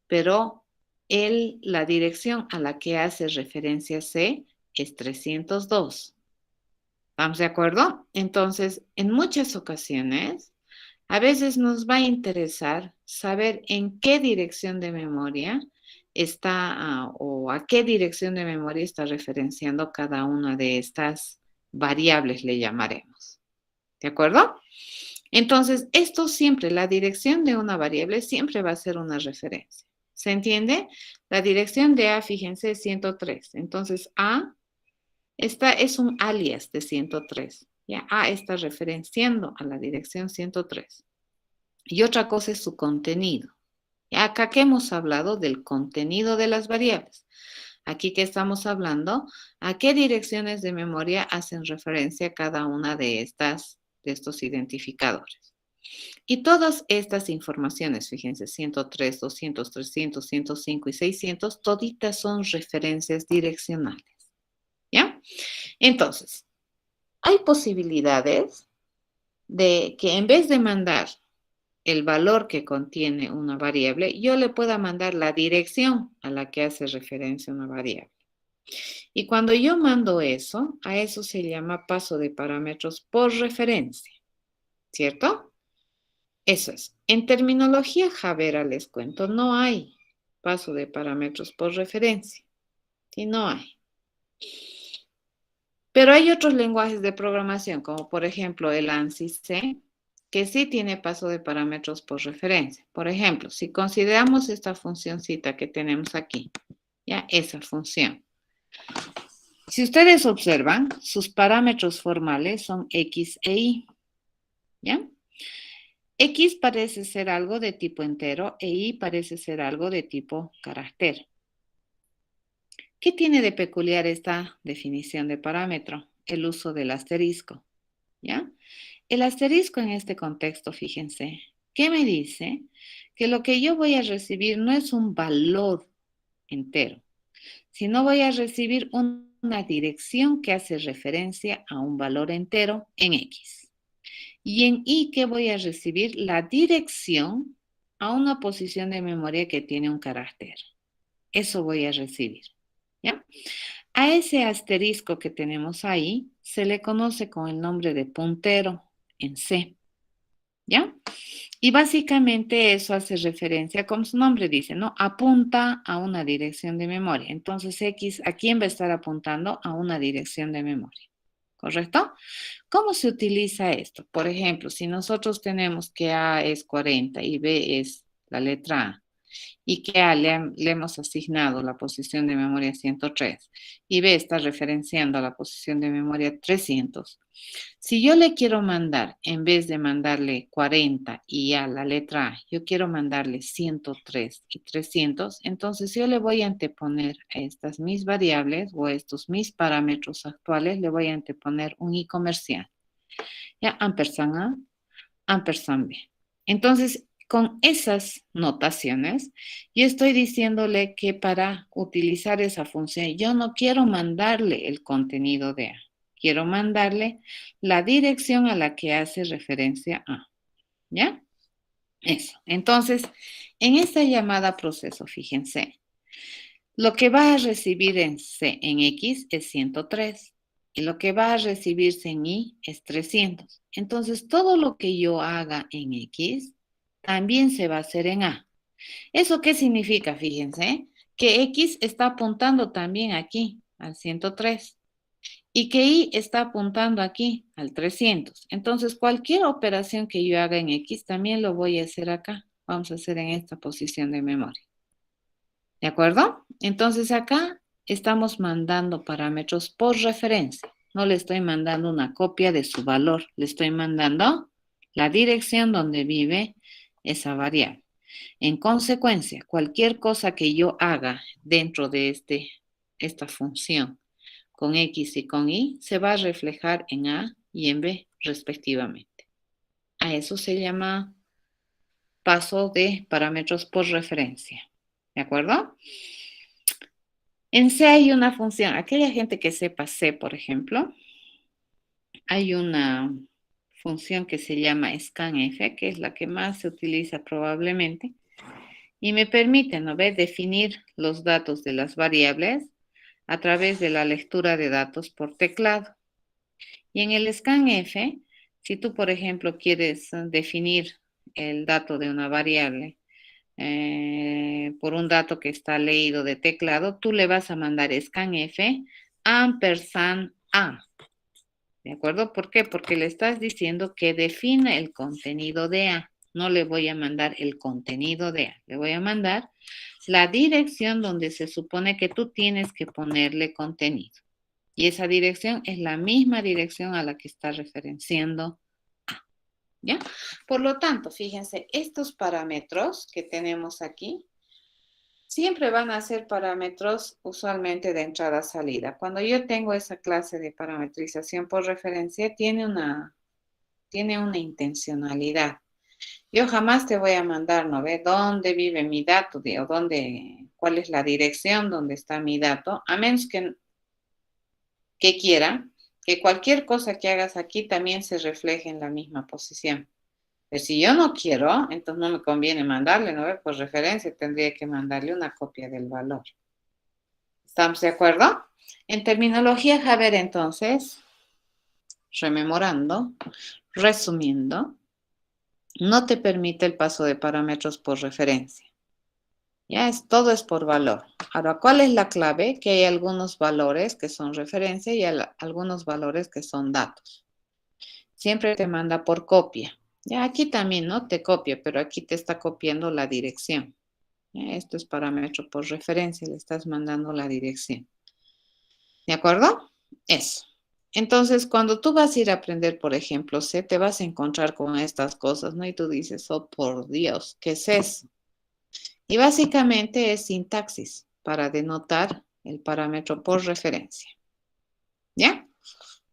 pero la dirección a la que hace referencia C es 302. ¿Vamos de acuerdo? Entonces, en muchas ocasiones, a veces nos va a interesar saber en qué dirección de memoria está o a qué dirección de memoria está referenciando cada una de estas variables, le llamaremos. ¿De acuerdo? Entonces, esto siempre, la dirección de una variable siempre va a ser una referencia. ¿Se entiende? La dirección de A, fíjense, es 103. Entonces, A es un alias de 103. Ya A está referenciando a la dirección 103. Y otra cosa es su contenido. Y acá que hemos hablado del contenido de las variables. Aquí que estamos hablando, a qué direcciones de memoria hacen referencia cada una de estas de estos identificadores. Y todas estas informaciones, fíjense, 103, 200, 300, 105 y 600, toditas son referencias direccionales, ¿ya? Entonces, hay posibilidades de que en vez de mandar el valor que contiene una variable, yo le pueda mandar la dirección a la que hace referencia una variable. Y cuando yo mando eso, a eso se llama paso de parámetros por referencia, ¿cierto? Eso es. En terminología Javera les cuento, no hay paso de parámetros por referencia. Sí, no hay. Pero hay otros lenguajes de programación, como por ejemplo el ANSI C, que sí tiene paso de parámetros por referencia. Por ejemplo, si consideramos esta funcioncita que tenemos aquí, ya esa función. Si ustedes observan, sus parámetros formales son X e Y, ¿ya? X parece ser algo de tipo entero e Y parece ser algo de tipo carácter. ¿Qué tiene de peculiar esta definición de parámetro? El uso del asterisco, ¿ya? El asterisco en este contexto, fíjense, ¿qué me dice? Que lo que yo voy a recibir no es un valor entero, sino voy a recibir una dirección que hace referencia a un valor entero en X. Y en Y, ¿qué voy a recibir? La dirección a una posición de memoria que tiene un carácter. Eso voy a recibir, ¿ya? A ese asterisco que tenemos ahí se le conoce con el nombre de puntero en C, ¿ya? Y básicamente eso hace referencia, como su nombre dice, ¿no? Apunta a una dirección de memoria. Entonces X, ¿a quién va a estar apuntando? A una dirección de memoria, ¿correcto? ¿Cómo se utiliza esto? Por ejemplo, si nosotros tenemos que A es 40 y B es la letra A, y que A le hemos asignado la posición de memoria 103 y B está referenciando a la posición de memoria 300. Si yo le quiero mandar, en vez de mandarle 40 y A la letra A, yo quiero mandarle 103 y 300, entonces yo le voy a anteponer a estas mis variables o a estos mis parámetros actuales, le voy a anteponer un I comercial. Ya, ampersand A, ampersand B. Entonces, con esas notaciones, yo estoy diciéndole que para utilizar esa función, yo no quiero mandarle el contenido de A, quiero mandarle la dirección a la que hace referencia A. ¿Ya? Eso. Entonces, en esta llamada proceso, fíjense, lo que va a recibir en X es 103 y lo que va a recibirse en Y es 300. Entonces, todo lo que yo haga en X también se va a hacer en A. ¿Eso qué significa? Fíjense, que X está apuntando también aquí al 103 y que Y está apuntando aquí al 300. Entonces, cualquier operación que yo haga en X también lo voy a hacer acá. Vamos a hacer en esta posición de memoria. ¿De acuerdo? Entonces acá estamos mandando parámetros por referencia. No le estoy mandando una copia de su valor, le estoy mandando la dirección donde vive esa variable. En consecuencia, cualquier cosa que yo haga dentro de esta función con X y con Y se va a reflejar en A y en B respectivamente. A eso se llama paso de parámetros por referencia. ¿De acuerdo? En C hay una función, aquella gente que sepa C, por ejemplo, hay una función que se llama scanf, que es la que más se utiliza probablemente, y me permite, ¿no ve?, definir los datos de las variables a través de la lectura de datos por teclado. Y en el scanf, si tú, por ejemplo, quieres definir el dato de una variable, por un dato que está leído de teclado, tú le vas a mandar scanf ampersand A. ¿De acuerdo? ¿Por qué? Porque le estás diciendo que defina el contenido de A. No le voy a mandar el contenido de A. Le voy a mandar la dirección donde se supone que tú tienes que ponerle contenido. Y esa dirección es la misma dirección a la que está referenciando A. ¿Ya? Por lo tanto, fíjense, estos parámetros que tenemos aquí siempre van a ser parámetros usualmente de entrada-salida. Cuando yo tengo esa clase de parametrización por referencia, tiene una tiene una intencionalidad. Yo jamás te voy a mandar, ¿no ve? ¿Dónde vive mi dato? O cuál es la dirección donde está mi dato, a menos que quiera que cualquier cosa que hagas aquí también se refleje en la misma posición. Pero si yo no quiero, entonces no me conviene mandarle, ¿no ve? Por referencia tendría que mandarle una copia del valor. ¿Estamos de acuerdo? En terminología Haber, entonces, rememorando, resumiendo, no te permite el paso de parámetros por referencia. Ya todo es por valor. Ahora, ¿cuál es la clave? Que hay algunos valores que son referencia y algunos valores que son datos. Siempre te manda por copia. Ya aquí también no te copia, pero aquí te está copiando la dirección. Ya, esto es parámetro por referencia, le estás mandando la dirección. ¿De acuerdo? Eso. Entonces, cuando tú vas a ir a aprender, por ejemplo, C, te vas a encontrar con estas cosas, ¿no? Y tú dices, oh, por Dios, ¿qué es eso? Y básicamente es sintaxis para denotar el parámetro por referencia. ¿Ya?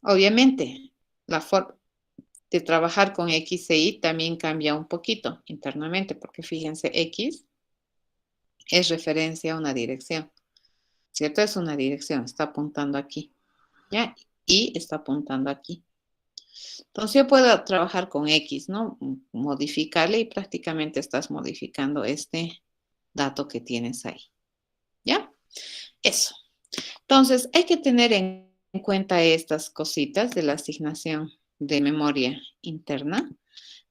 Obviamente, la forma de trabajar con X e Y también cambia un poquito internamente, porque fíjense, X es referencia a una dirección, ¿cierto? Es una dirección, está apuntando aquí, ¿ya? Y está apuntando aquí. Entonces yo puedo trabajar con X, ¿no? Modificarle y prácticamente estás modificando este dato que tienes ahí, ¿ya? Eso. Entonces hay que tener en cuenta estas cositas de la asignación de memoria interna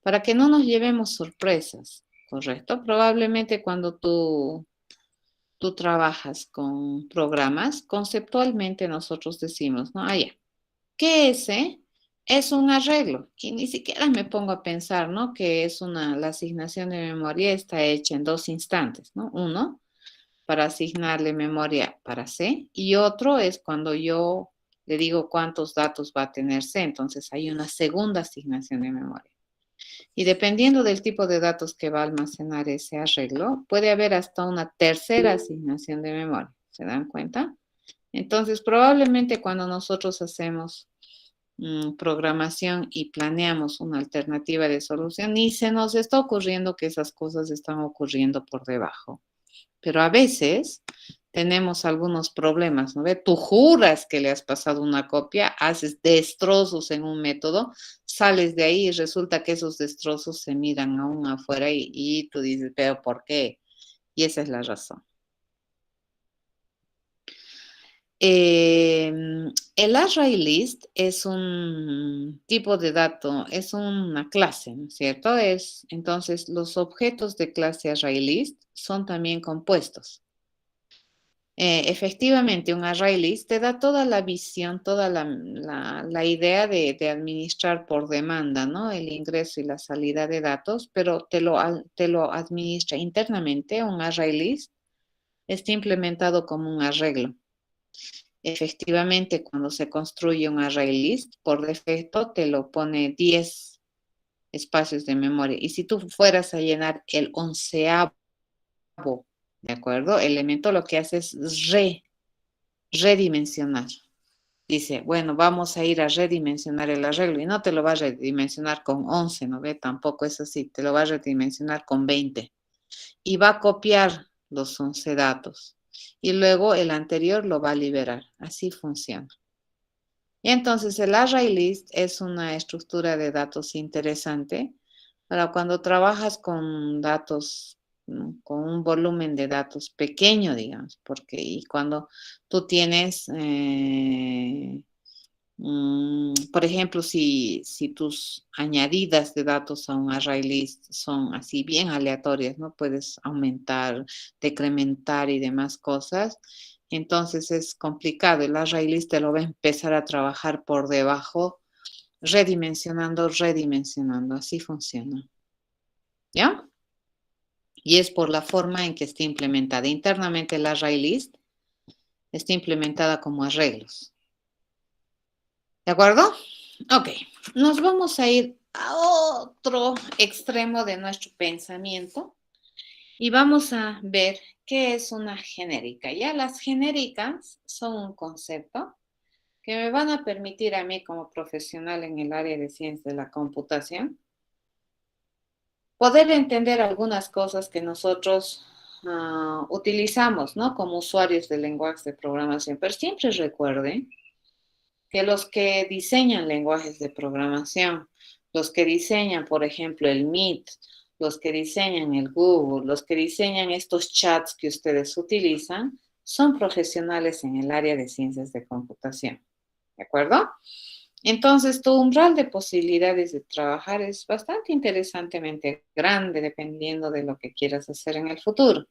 para que no nos llevemos sorpresas, ¿correcto? Probablemente cuando tú trabajas con programas, conceptualmente nosotros decimos, ¿no? Ah, ya, que ese es un arreglo. Y ni siquiera me pongo a pensar, ¿no? Que la asignación de memoria está hecha en dos instantes, ¿no? Uno, para asignarle memoria para C, y otro es cuando yo le digo cuántos datos va a tener C, entonces hay una segunda asignación de memoria. Y dependiendo del tipo de datos que va a almacenar ese arreglo, puede haber hasta una tercera asignación de memoria. ¿Se dan cuenta? Entonces, probablemente cuando nosotros hacemos programación y planeamos una alternativa de solución, ni se nos está ocurriendo que esas cosas están ocurriendo por debajo. Pero a veces tenemos algunos problemas, ¿no ve? Tú juras que le has pasado una copia, haces destrozos en un método, sales de ahí y resulta que esos destrozos se miran aún afuera y tú dices, pero ¿por qué? Y esa es la razón. El array list es un tipo de dato, es una clase, ¿no es cierto? Entonces, los objetos de clase array list son también compuestos. Efectivamente, un array list te da toda la visión, toda la idea de administrar por demanda, ¿no? El ingreso y la salida de datos, pero te lo administra internamente. Un array list está implementado como un arreglo. Efectivamente, cuando se construye un array list, por defecto te lo pone 10 espacios de memoria. Y si tú fueras a llenar el 11avo, ¿de acuerdo? Elemento, lo que hace es redimensionar. Dice, bueno, vamos a ir a redimensionar el arreglo y no te lo va a redimensionar con 11, ¿no ve? Tampoco es así, te lo va a redimensionar con 20 y va a copiar los 11 datos y luego el anterior lo va a liberar. Así funciona. Y entonces el array list es una estructura de datos interesante para cuando trabajas con datos, ¿no? Con un volumen de datos pequeño, digamos, porque y cuando tú tienes, por ejemplo, si tus añadidas de datos a un array list son así bien aleatorias, ¿no? Puedes aumentar, decrementar y demás cosas. Entonces es complicado. El array list te lo va a empezar a trabajar por debajo, redimensionando, redimensionando. Así funciona. ¿Ya? Y es por la forma en que está implementada. Internamente el array list está implementada como arreglos. ¿De acuerdo? Ok, nos vamos a ir a otro extremo de nuestro pensamiento y vamos a ver qué es una genérica. Ya las genéricas son un concepto que me van a permitir a mí como profesional en el área de ciencias de la computación poder entender algunas cosas que nosotros utilizamos, ¿no? Como usuarios de lenguajes de programación. Pero siempre recuerden que los que diseñan lenguajes de programación, los que diseñan, por ejemplo, el Meet, los que diseñan el Google, los que diseñan estos chats que ustedes utilizan, son profesionales en el área de ciencias de computación. ¿De acuerdo? Entonces, tu umbral de posibilidades de trabajar es bastante interesantemente grande dependiendo de lo que quieras hacer en el futuro.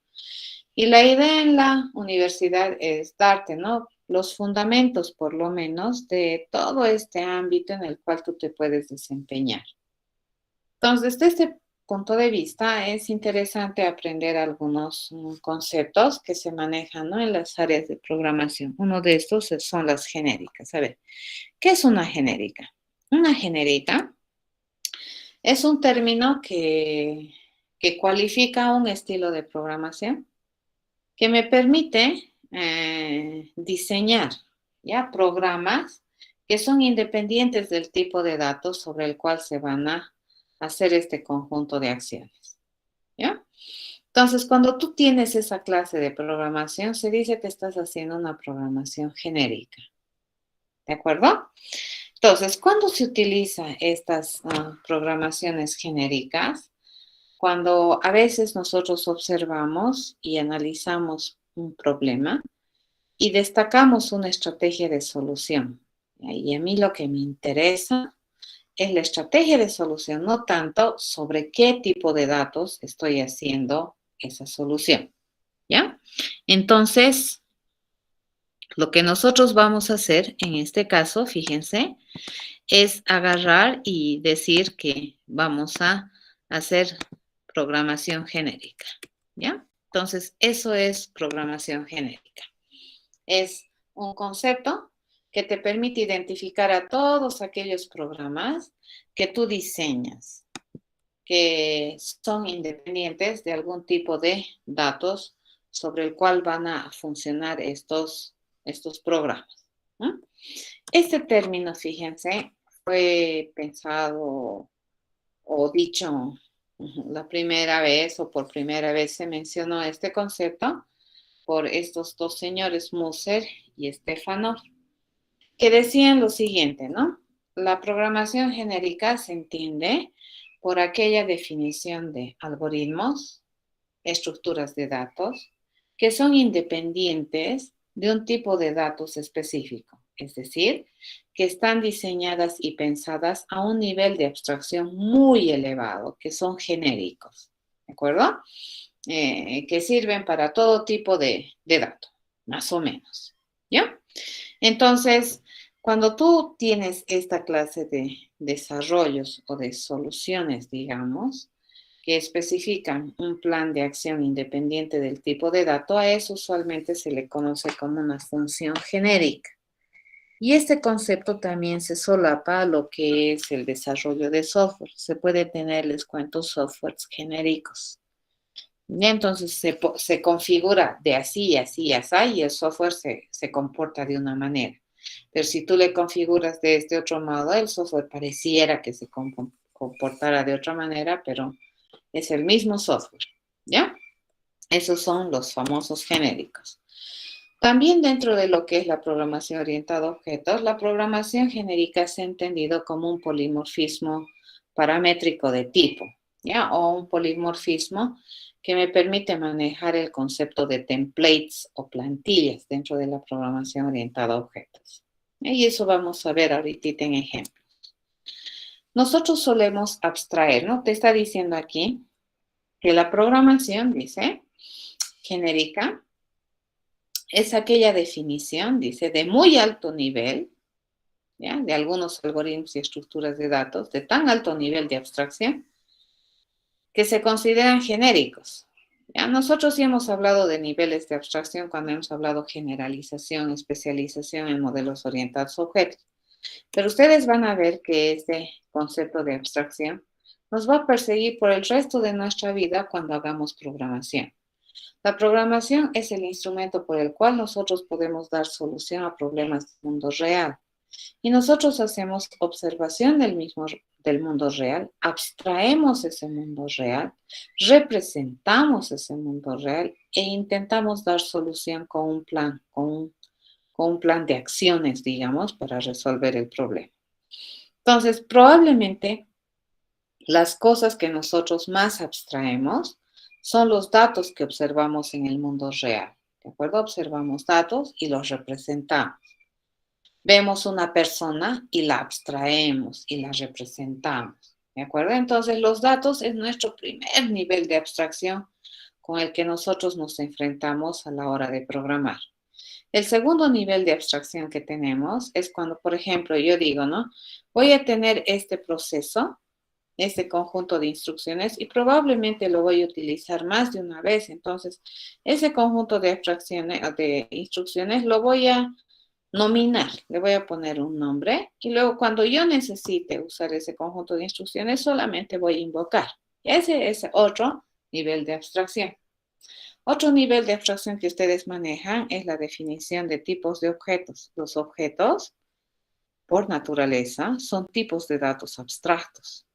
Y la idea en la universidad es darte, ¿no? Los fundamentos, por lo menos, de todo este ámbito en el cual tú te puedes desempeñar. Entonces, desde este punto de vista, es interesante aprender algunos conceptos que se manejan, ¿no? En las áreas de programación. Uno de estos son las genéricas. A ver, ¿qué es una genérica? Una genérica es un término que cualifica un estilo de programación que me permite diseñar ya programas que son independientes del tipo de datos sobre el cual se van a hacer este conjunto de acciones. ¿Ya? Entonces, cuando tú tienes esa clase de programación, se dice que estás haciendo una programación genérica. ¿De acuerdo? Entonces, ¿cuándo se utilizan estas programaciones genéricas? Cuando a veces nosotros observamos y analizamos un problema y destacamos una estrategia de solución. Y a mí lo que me interesa es la estrategia de solución, no tanto sobre qué tipo de datos estoy haciendo esa solución. ¿Ya? Entonces, lo que nosotros vamos a hacer en este caso, fíjense, es agarrar y decir que vamos a hacer programación genérica, ¿ya? Entonces, eso es programación genérica. Es un concepto que te permite identificar a todos aquellos programas que tú diseñas, que son independientes de algún tipo de datos sobre el cual van a funcionar estos programas, ¿no? Este término, fíjense, fue pensado o dicho la primera vez o por primera vez se mencionó este concepto por estos dos señores, Moser y Stefanov, que decían lo siguiente, ¿no? La programación genérica se entiende por aquella definición de algoritmos, estructuras de datos, que son independientes de un tipo de datos específico, es decir, que están diseñadas y pensadas a un nivel de abstracción muy elevado, que son genéricos, ¿de acuerdo? Que sirven para todo tipo de datos, más o menos, ¿ya? Entonces, cuando tú tienes esta clase de desarrollos o de soluciones, digamos, que especifican un plan de acción independiente del tipo de dato, a eso usualmente se le conoce como una función genérica. Y este concepto también se solapa a lo que es el desarrollo de software. Se puede tener, les cuento, softwares genéricos. Y entonces se configura de así, así, así, y el software se comporta de una manera. Pero si tú le configuras de este otro modo, el software pareciera que se comportara de otra manera, pero es el mismo software, ¿ya? Esos son los famosos genéricos. También dentro de lo que es la programación orientada a objetos, la programación genérica se ha entendido como un polimorfismo paramétrico de tipo, ¿ya? O un polimorfismo que me permite manejar el concepto de templates o plantillas dentro de la programación orientada a objetos. Y eso vamos a ver ahorita en ejemplos. Nosotros solemos abstraer, ¿no? Te está diciendo aquí que la programación, dice, genérica, es aquella definición, dice, de muy alto nivel, ¿ya? De algunos algoritmos y estructuras de datos, de tan alto nivel de abstracción, que se consideran genéricos. ¿Ya? Nosotros sí hemos hablado de niveles de abstracción cuando hemos hablado generalización, especialización en modelos orientados a objetos. Pero ustedes van a ver que este concepto de abstracción nos va a perseguir por el resto de nuestra vida cuando hagamos programación. La programación es el instrumento por el cual nosotros podemos dar solución a problemas del mundo real. Y nosotros hacemos observación del mundo real, abstraemos ese mundo real, representamos ese mundo real e intentamos dar solución con un plan, con un plan de acciones, digamos, para resolver el problema. Entonces, probablemente las cosas que nosotros más abstraemos son los datos que observamos en el mundo real. ¿De acuerdo? Observamos datos y los representamos. Vemos una persona y la abstraemos y la representamos. ¿De acuerdo? Entonces, los datos es nuestro primer nivel de abstracción con el que nosotros nos enfrentamos a la hora de programar. El segundo nivel de abstracción que tenemos es cuando, por ejemplo, yo digo, ¿no? Voy a tener este proceso, este conjunto de instrucciones y probablemente lo voy a utilizar más de una vez. Entonces, ese conjunto de abstracciones, de instrucciones, lo voy a nominar, le voy a poner un nombre y luego cuando yo necesite usar ese conjunto de instrucciones solamente voy a invocar. Ese es otro nivel de abstracción. Otro nivel de abstracción que ustedes manejan es la definición de tipos de objetos. Los objetos, por naturaleza, son tipos de datos abstractos,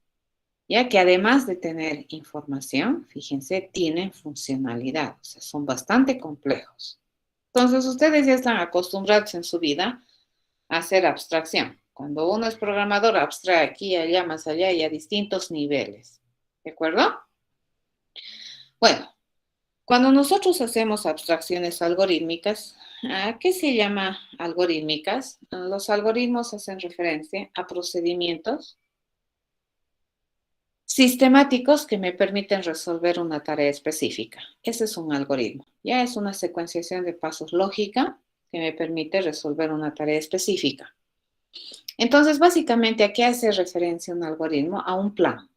ya que además de tener información, fíjense, tienen funcionalidad, o sea, son bastante complejos. Entonces, ustedes ya están acostumbrados en su vida a hacer abstracción. Cuando uno es programador, abstrae aquí, allá, más allá y a distintos niveles. ¿De acuerdo? Bueno, cuando nosotros hacemos abstracciones algorítmicas, ¿a qué se llama algorítmicas? Los algoritmos hacen referencia a procedimientos sistemáticos que me permiten resolver una tarea específica. Ese es un algoritmo. Ya es una secuenciación de pasos lógica que me permite resolver una tarea específica. Entonces, básicamente, ¿a qué hace referencia un algoritmo? A un plan,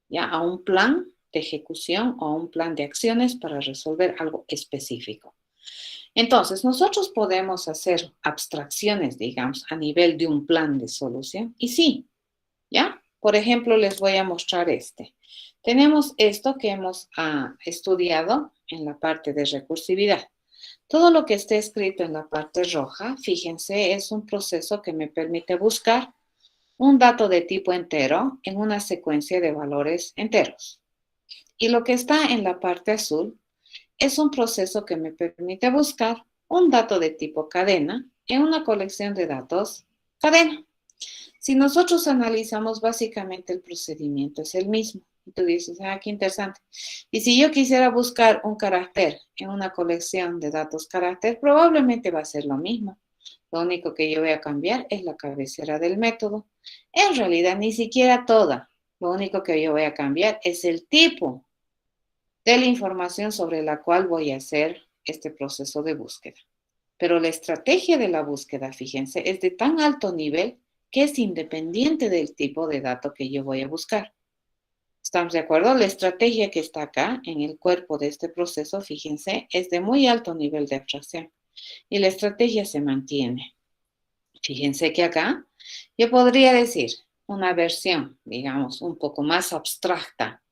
¿ya? A un plan de ejecución o a un plan de acciones para resolver algo específico. Entonces, nosotros podemos hacer abstracciones, digamos, a nivel de un plan de solución. Y sí, ¿ya? Por ejemplo, les voy a mostrar este. Tenemos esto que hemos estudiado en la parte de recursividad. Todo lo que esté escrito en la parte roja, fíjense, es un proceso que me permite buscar un dato de tipo entero en una secuencia de valores enteros. Y lo que está en la parte azul es un proceso que me permite buscar un dato de tipo cadena en una colección de datos cadena. Si nosotros analizamos básicamente el procedimiento es el mismo. Y tú dices, qué interesante. Y si yo quisiera buscar un carácter en una colección de datos carácter, probablemente va a ser lo mismo. Lo único que yo voy a cambiar es la cabecera del método. En realidad, ni siquiera toda. Lo único que yo voy a cambiar es el tipo de la información sobre la cual voy a hacer este proceso de búsqueda. Pero la estrategia de la búsqueda, fíjense, es de tan alto nivel que es independiente del tipo de dato que yo voy a buscar. ¿Estamos de acuerdo? La estrategia que está acá en el cuerpo de este proceso, fíjense, es de muy alto nivel de abstracción y la estrategia se mantiene. Fíjense que acá yo podría decir una versión, digamos, un poco más abstracta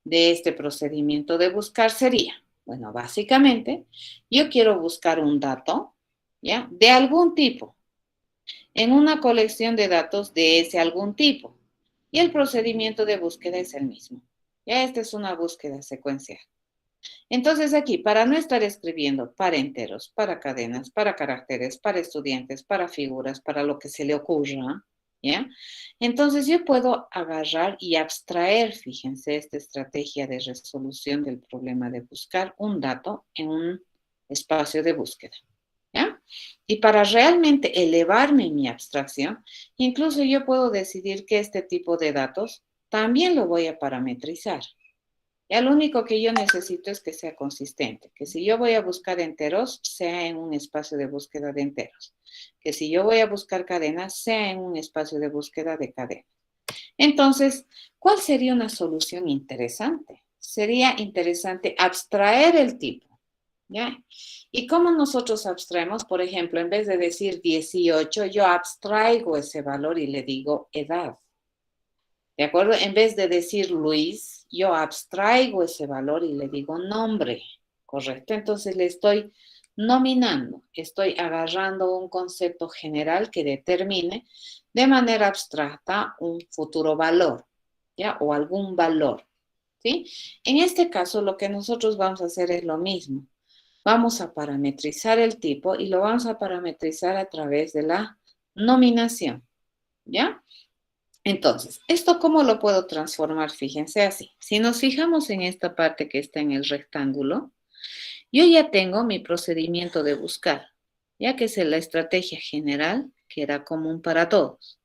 de este procedimiento de buscar sería, bueno, básicamente, yo quiero buscar un dato, ¿ya? De algún tipo, en una colección de datos de ese algún tipo. Y el procedimiento de búsqueda es el mismo. Ya esta es una búsqueda secuencial. Entonces aquí, para no estar escribiendo para enteros, para cadenas, para caracteres, para estudiantes, para figuras, para lo que se le ocurra, ¿ya? Entonces yo puedo agarrar y abstraer, fíjense, esta estrategia de resolución del problema de buscar un dato en un espacio de búsqueda, ¿ya? Y para realmente elevarme mi abstracción, incluso yo puedo decidir que este tipo de datos también lo voy a parametrizar. Ya lo único que yo necesito es que sea consistente, que si yo voy a buscar enteros, sea en un espacio de búsqueda de enteros, que si yo voy a buscar cadenas, sea en un espacio de búsqueda de cadenas. Entonces, ¿cuál sería una solución interesante? Sería interesante abstraer el tipo, ¿ya? ¿Y cómo nosotros abstraemos? Por ejemplo, en vez de decir 18, yo abstraigo ese valor y le digo edad. ¿De acuerdo? En vez de decir Luis, yo abstraigo ese valor y le digo nombre, ¿correcto? Entonces le estoy nominando. Estoy agarrando un concepto general que determine de manera abstracta un futuro valor, ¿ya? O algún valor, ¿sí? En este caso, lo que nosotros vamos a hacer es lo mismo. Vamos a parametrizar el tipo y lo vamos a parametrizar a través de la nominación, ¿ya? Entonces, ¿esto cómo lo puedo transformar? Fíjense así. Si nos fijamos en esta parte que está en el rectángulo, yo ya tengo mi procedimiento de buscar, ya que es la estrategia general que era común para todos.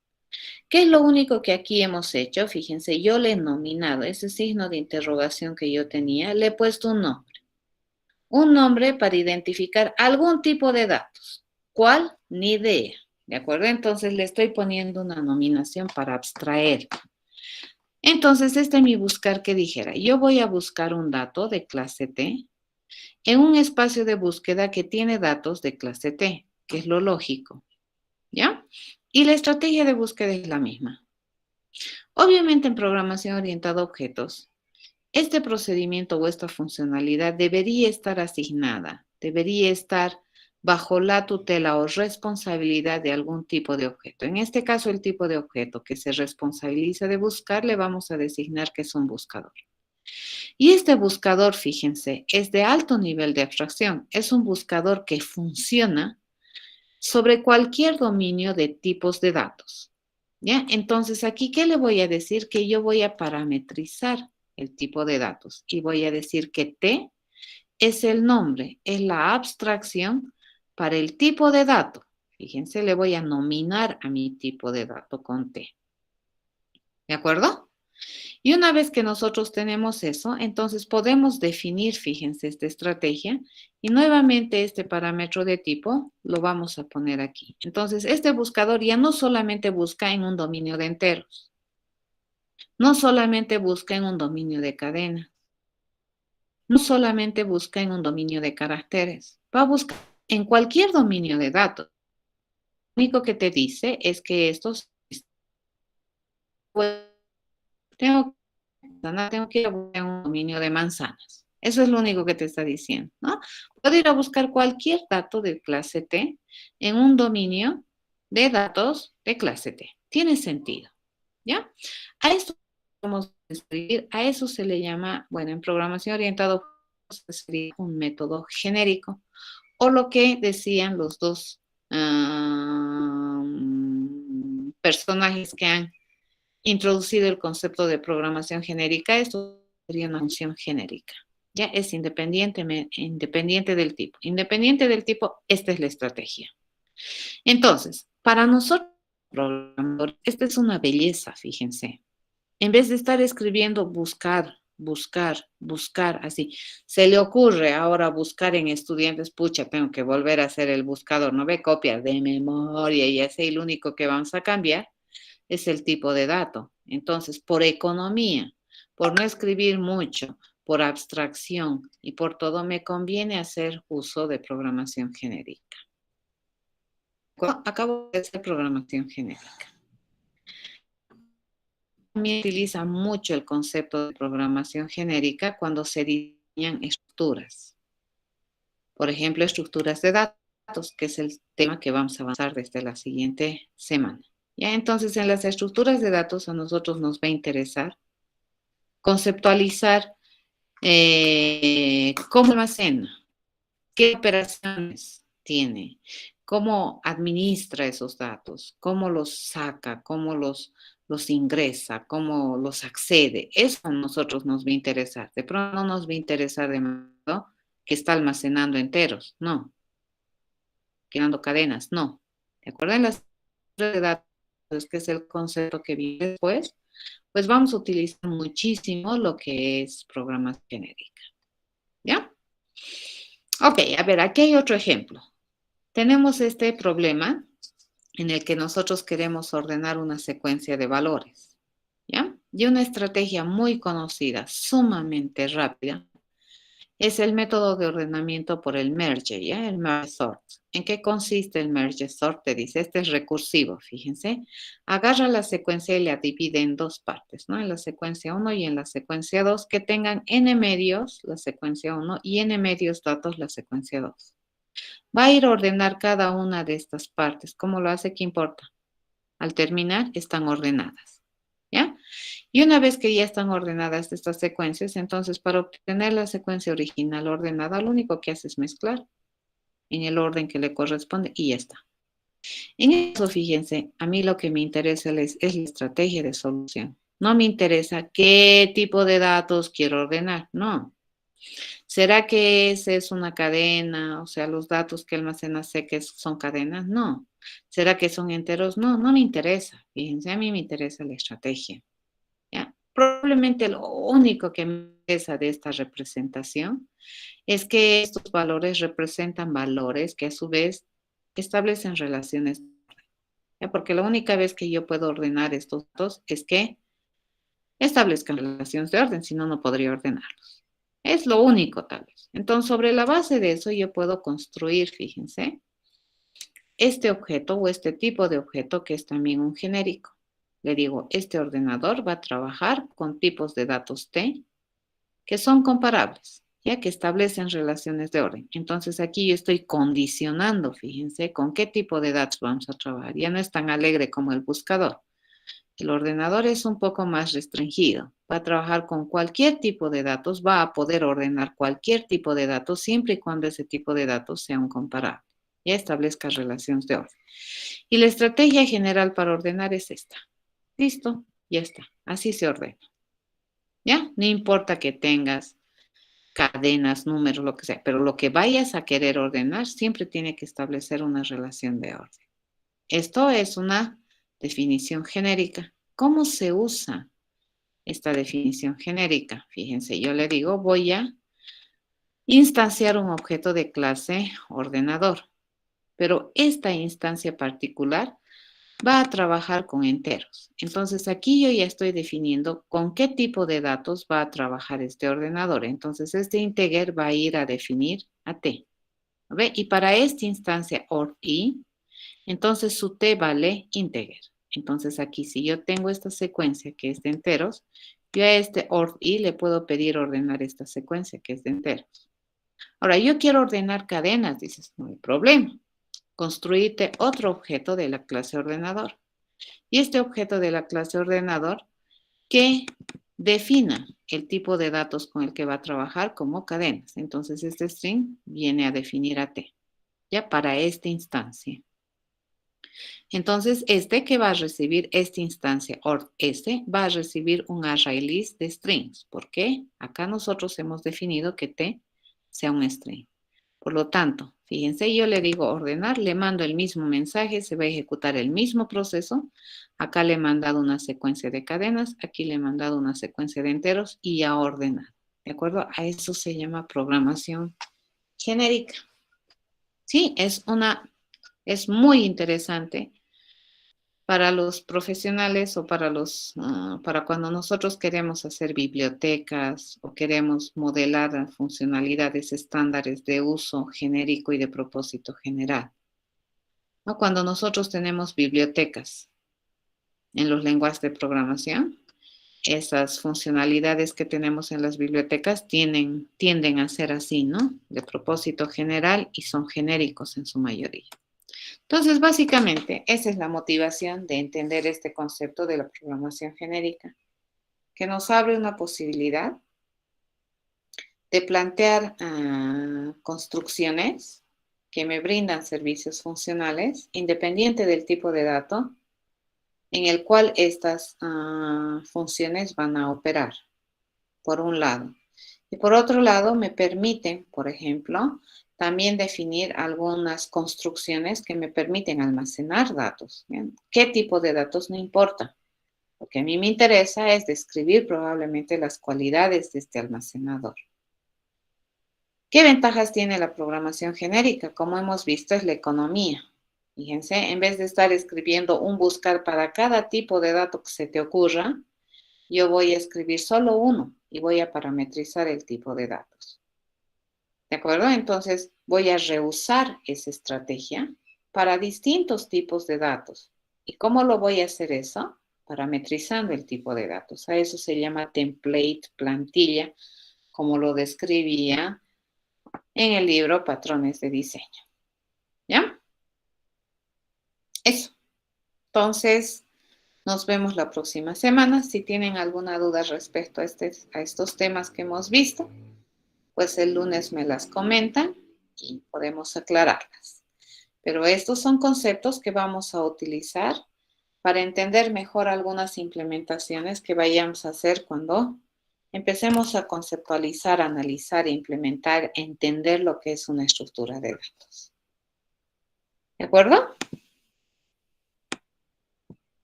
¿Qué es lo único que aquí hemos hecho? Fíjense, yo le he nominado ese signo de interrogación que yo tenía, le he puesto un nombre. Un nombre para identificar algún tipo de datos. ¿Cuál? Ni idea. ¿De acuerdo? Entonces le estoy poniendo una nominación para abstraer. Entonces, este es mi buscar que dijera. Yo voy a buscar un dato de clase T en un espacio de búsqueda que tiene datos de clase T, que es lo lógico. ¿Ya? Y la estrategia de búsqueda es la misma. Obviamente, en programación orientada a objetos, este procedimiento o esta funcionalidad debería estar asignada, debería estar bajo la tutela o responsabilidad de algún tipo de objeto. En este caso, el tipo de objeto que se responsabiliza de buscar, le vamos a designar que es un buscador. Y este buscador, fíjense, es de alto nivel de abstracción. Es un buscador que funciona sobre cualquier dominio de tipos de datos. ¿Ya? Entonces, aquí, ¿qué le voy a decir? Que yo voy a parametrizar el tipo de datos y voy a decir que T es el nombre, es la abstracción para el tipo de dato. Fíjense, le voy a nominar a mi tipo de dato con T. ¿De acuerdo? Y una vez que nosotros tenemos eso, entonces podemos definir, fíjense, esta estrategia y nuevamente este parámetro de tipo lo vamos a poner aquí. Entonces, este buscador ya no solamente busca en un dominio de enteros, no solamente busca en un dominio de cadena, no solamente busca en un dominio de caracteres, va a buscar en cualquier dominio de datos. Lo único que te dice es que estos tengo tengo que ir a buscar un dominio de manzanas. Eso es lo único que te está diciendo, ¿no? Puedo ir a buscar cualquier dato de clase T en un dominio de datos de clase T. Tiene sentido, ¿ya? A esto podemos escribir, a eso se le llama, bueno, en programación orientada sería un método genérico, o lo que decían los dos personajes que han introducido el concepto de programación genérica. Esto sería una función genérica. Ya es independiente del tipo. Independiente del tipo, esta es la estrategia. Entonces, para nosotros, programadores, esta es una belleza, fíjense. En vez de estar escribiendo buscar, buscar, buscar, así, se le ocurre ahora buscar en estudiantes, pucha, tengo que volver a hacer el buscador, no ve copias de memoria y así, lo único que vamos a cambiar es el tipo de dato. Entonces, por economía, por no escribir mucho, por abstracción y por todo, me conviene hacer uso de programación genérica. Acabo de hacer programación genérica. También utiliza mucho el concepto de programación genérica cuando se diseñan estructuras. Por ejemplo, estructuras de datos, que es el tema que vamos a avanzar desde la siguiente semana. Ya, entonces, en las estructuras de datos a nosotros nos va a interesar conceptualizar cómo almacena, qué operaciones tiene, cómo administra esos datos, cómo los saca, cómo los ingresa, cómo los accede. Eso a nosotros nos va a interesar. De pronto no nos va a interesar de modo que está almacenando enteros, no. Creando cadenas, no. ¿De acuerdo? En las de datos, que es el concepto que viene después, pues vamos a utilizar muchísimo lo que es programación genérica. ¿Ya? Ok, a ver, aquí hay otro ejemplo. Tenemos este problema en el que nosotros queremos ordenar una secuencia de valores. ¿Ya? Y una estrategia muy conocida, sumamente rápida, es el método de ordenamiento por el merge, ¿ya? El merge sort. ¿En qué consiste el merge sort? Te dice, este es recursivo, fíjense. Agarra la secuencia y la divide en dos partes, ¿no? En la secuencia 1 y en la secuencia 2, que tengan n medios la secuencia 1 y n medios datos la secuencia 2. Va a ir a ordenar cada una de estas partes. ¿Cómo lo hace? ¿Qué importa? Al terminar, están ordenadas. ¿Ya? Y una vez que ya están ordenadas estas secuencias, entonces para obtener la secuencia original ordenada, lo único que hace es mezclar en el orden que le corresponde y ya está. En eso, fíjense, a mí lo que me interesa es la estrategia de solución. No me interesa qué tipo de datos quiero ordenar, no. ¿Será que esa es una cadena? O sea, los datos que almacena sé que son cadenas, no. ¿Será que son enteros? No, no me interesa. Fíjense, a mí me interesa la estrategia. ¿Ya? Probablemente lo único que me interesa de esta representación es que estos valores representan valores que a su vez establecen relaciones. ¿Ya? Porque la única vez que yo puedo ordenar estos datos es que establezcan relaciones de orden, si no, no podría ordenarlos. Es lo único, tal vez. Entonces, sobre la base de eso, yo puedo construir, fíjense, este objeto o este tipo de objeto que es también un genérico. Le digo, este ordenador va a trabajar con tipos de datos T que son comparables, ya que establecen relaciones de orden. Entonces, aquí yo estoy condicionando, fíjense, con qué tipo de datos vamos a trabajar. Ya no es tan alegre como el buscador. El ordenador es un poco más restringido. Va a trabajar con cualquier tipo de datos, va a poder ordenar cualquier tipo de datos siempre y cuando ese tipo de datos sea un comparable. Ya establezca relaciones de orden. Y la estrategia general para ordenar es esta. Listo, ya está. Así se ordena. ¿Ya? No importa que tengas cadenas, números, lo que sea, pero lo que vayas a querer ordenar siempre tiene que establecer una relación de orden. Esto es una definición genérica. ¿Cómo se usa esta definición genérica? Fíjense, yo le digo, voy a instanciar un objeto de clase ordenador, pero esta instancia particular va a trabajar con enteros. Entonces aquí yo ya estoy definiendo con qué tipo de datos va a trabajar este ordenador. Entonces este integer va a ir a definir a t. ¿Ve? Y para esta instancia or i, entonces su t vale integer. Entonces aquí si yo tengo esta secuencia que es de enteros, yo a este or i le puedo pedir ordenar esta secuencia que es de enteros. Ahora yo quiero ordenar cadenas, dices, no hay problema. Construirte otro objeto de la clase ordenador. Y este objeto de la clase ordenador que defina el tipo de datos con el que va a trabajar como cadenas. Entonces este string viene a definir a t, ya para esta instancia. Entonces este que va a recibir esta instancia or s va a recibir un array list de strings. ¿Por qué? Acá nosotros hemos definido que t sea un string. Por lo tanto, fíjense, yo le digo ordenar, le mando el mismo mensaje, se va a ejecutar el mismo proceso. Acá le he mandado una secuencia de cadenas, aquí le he mandado una secuencia de enteros y ya ordenar. ¿De acuerdo? A eso se llama programación genérica. Sí, es muy interesante para los profesionales o para cuando nosotros queremos hacer bibliotecas o queremos modelar funcionalidades estándares de uso genérico y de propósito general. ¿No? Cuando nosotros tenemos bibliotecas en los lenguajes de programación, esas funcionalidades que tenemos en las bibliotecas tienden a ser así, ¿no? De propósito general y son genéricos en su mayoría. Entonces, básicamente, esa es la motivación de entender este concepto de la programación genérica, que nos abre una posibilidad de plantear construcciones que me brindan servicios funcionales, independiente del tipo de dato en el cual estas funciones van a operar, por un lado. Y por otro lado, me permiten, por ejemplo, también definir algunas construcciones que me permiten almacenar datos. ¿Bien? ¿Qué tipo de datos? No importa. Lo que a mí me interesa es describir probablemente las cualidades de este almacenador. ¿Qué ventajas tiene la programación genérica? Como hemos visto, es la economía. Fíjense, en vez de estar escribiendo un buscar para cada tipo de dato que se te ocurra, yo voy a escribir solo uno y voy a parametrizar el tipo de datos. ¿De acuerdo? Entonces voy a reusar esa estrategia para distintos tipos de datos. ¿Y cómo lo voy a hacer eso? Parametrizando el tipo de datos. A eso se llama template, plantilla, como lo describía en el libro Patrones de Diseño. ¿Ya? Eso. Entonces, nos vemos la próxima semana. Si tienen alguna duda respecto a estos temas que hemos visto, pues el lunes me las comentan y podemos aclararlas. Pero estos son conceptos que vamos a utilizar para entender mejor algunas implementaciones que vayamos a hacer cuando empecemos a conceptualizar, analizar, implementar, entender lo que es una estructura de datos. ¿De acuerdo?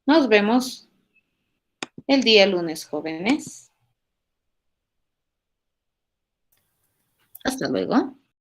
Nos vemos el día lunes, jóvenes. Hasta luego.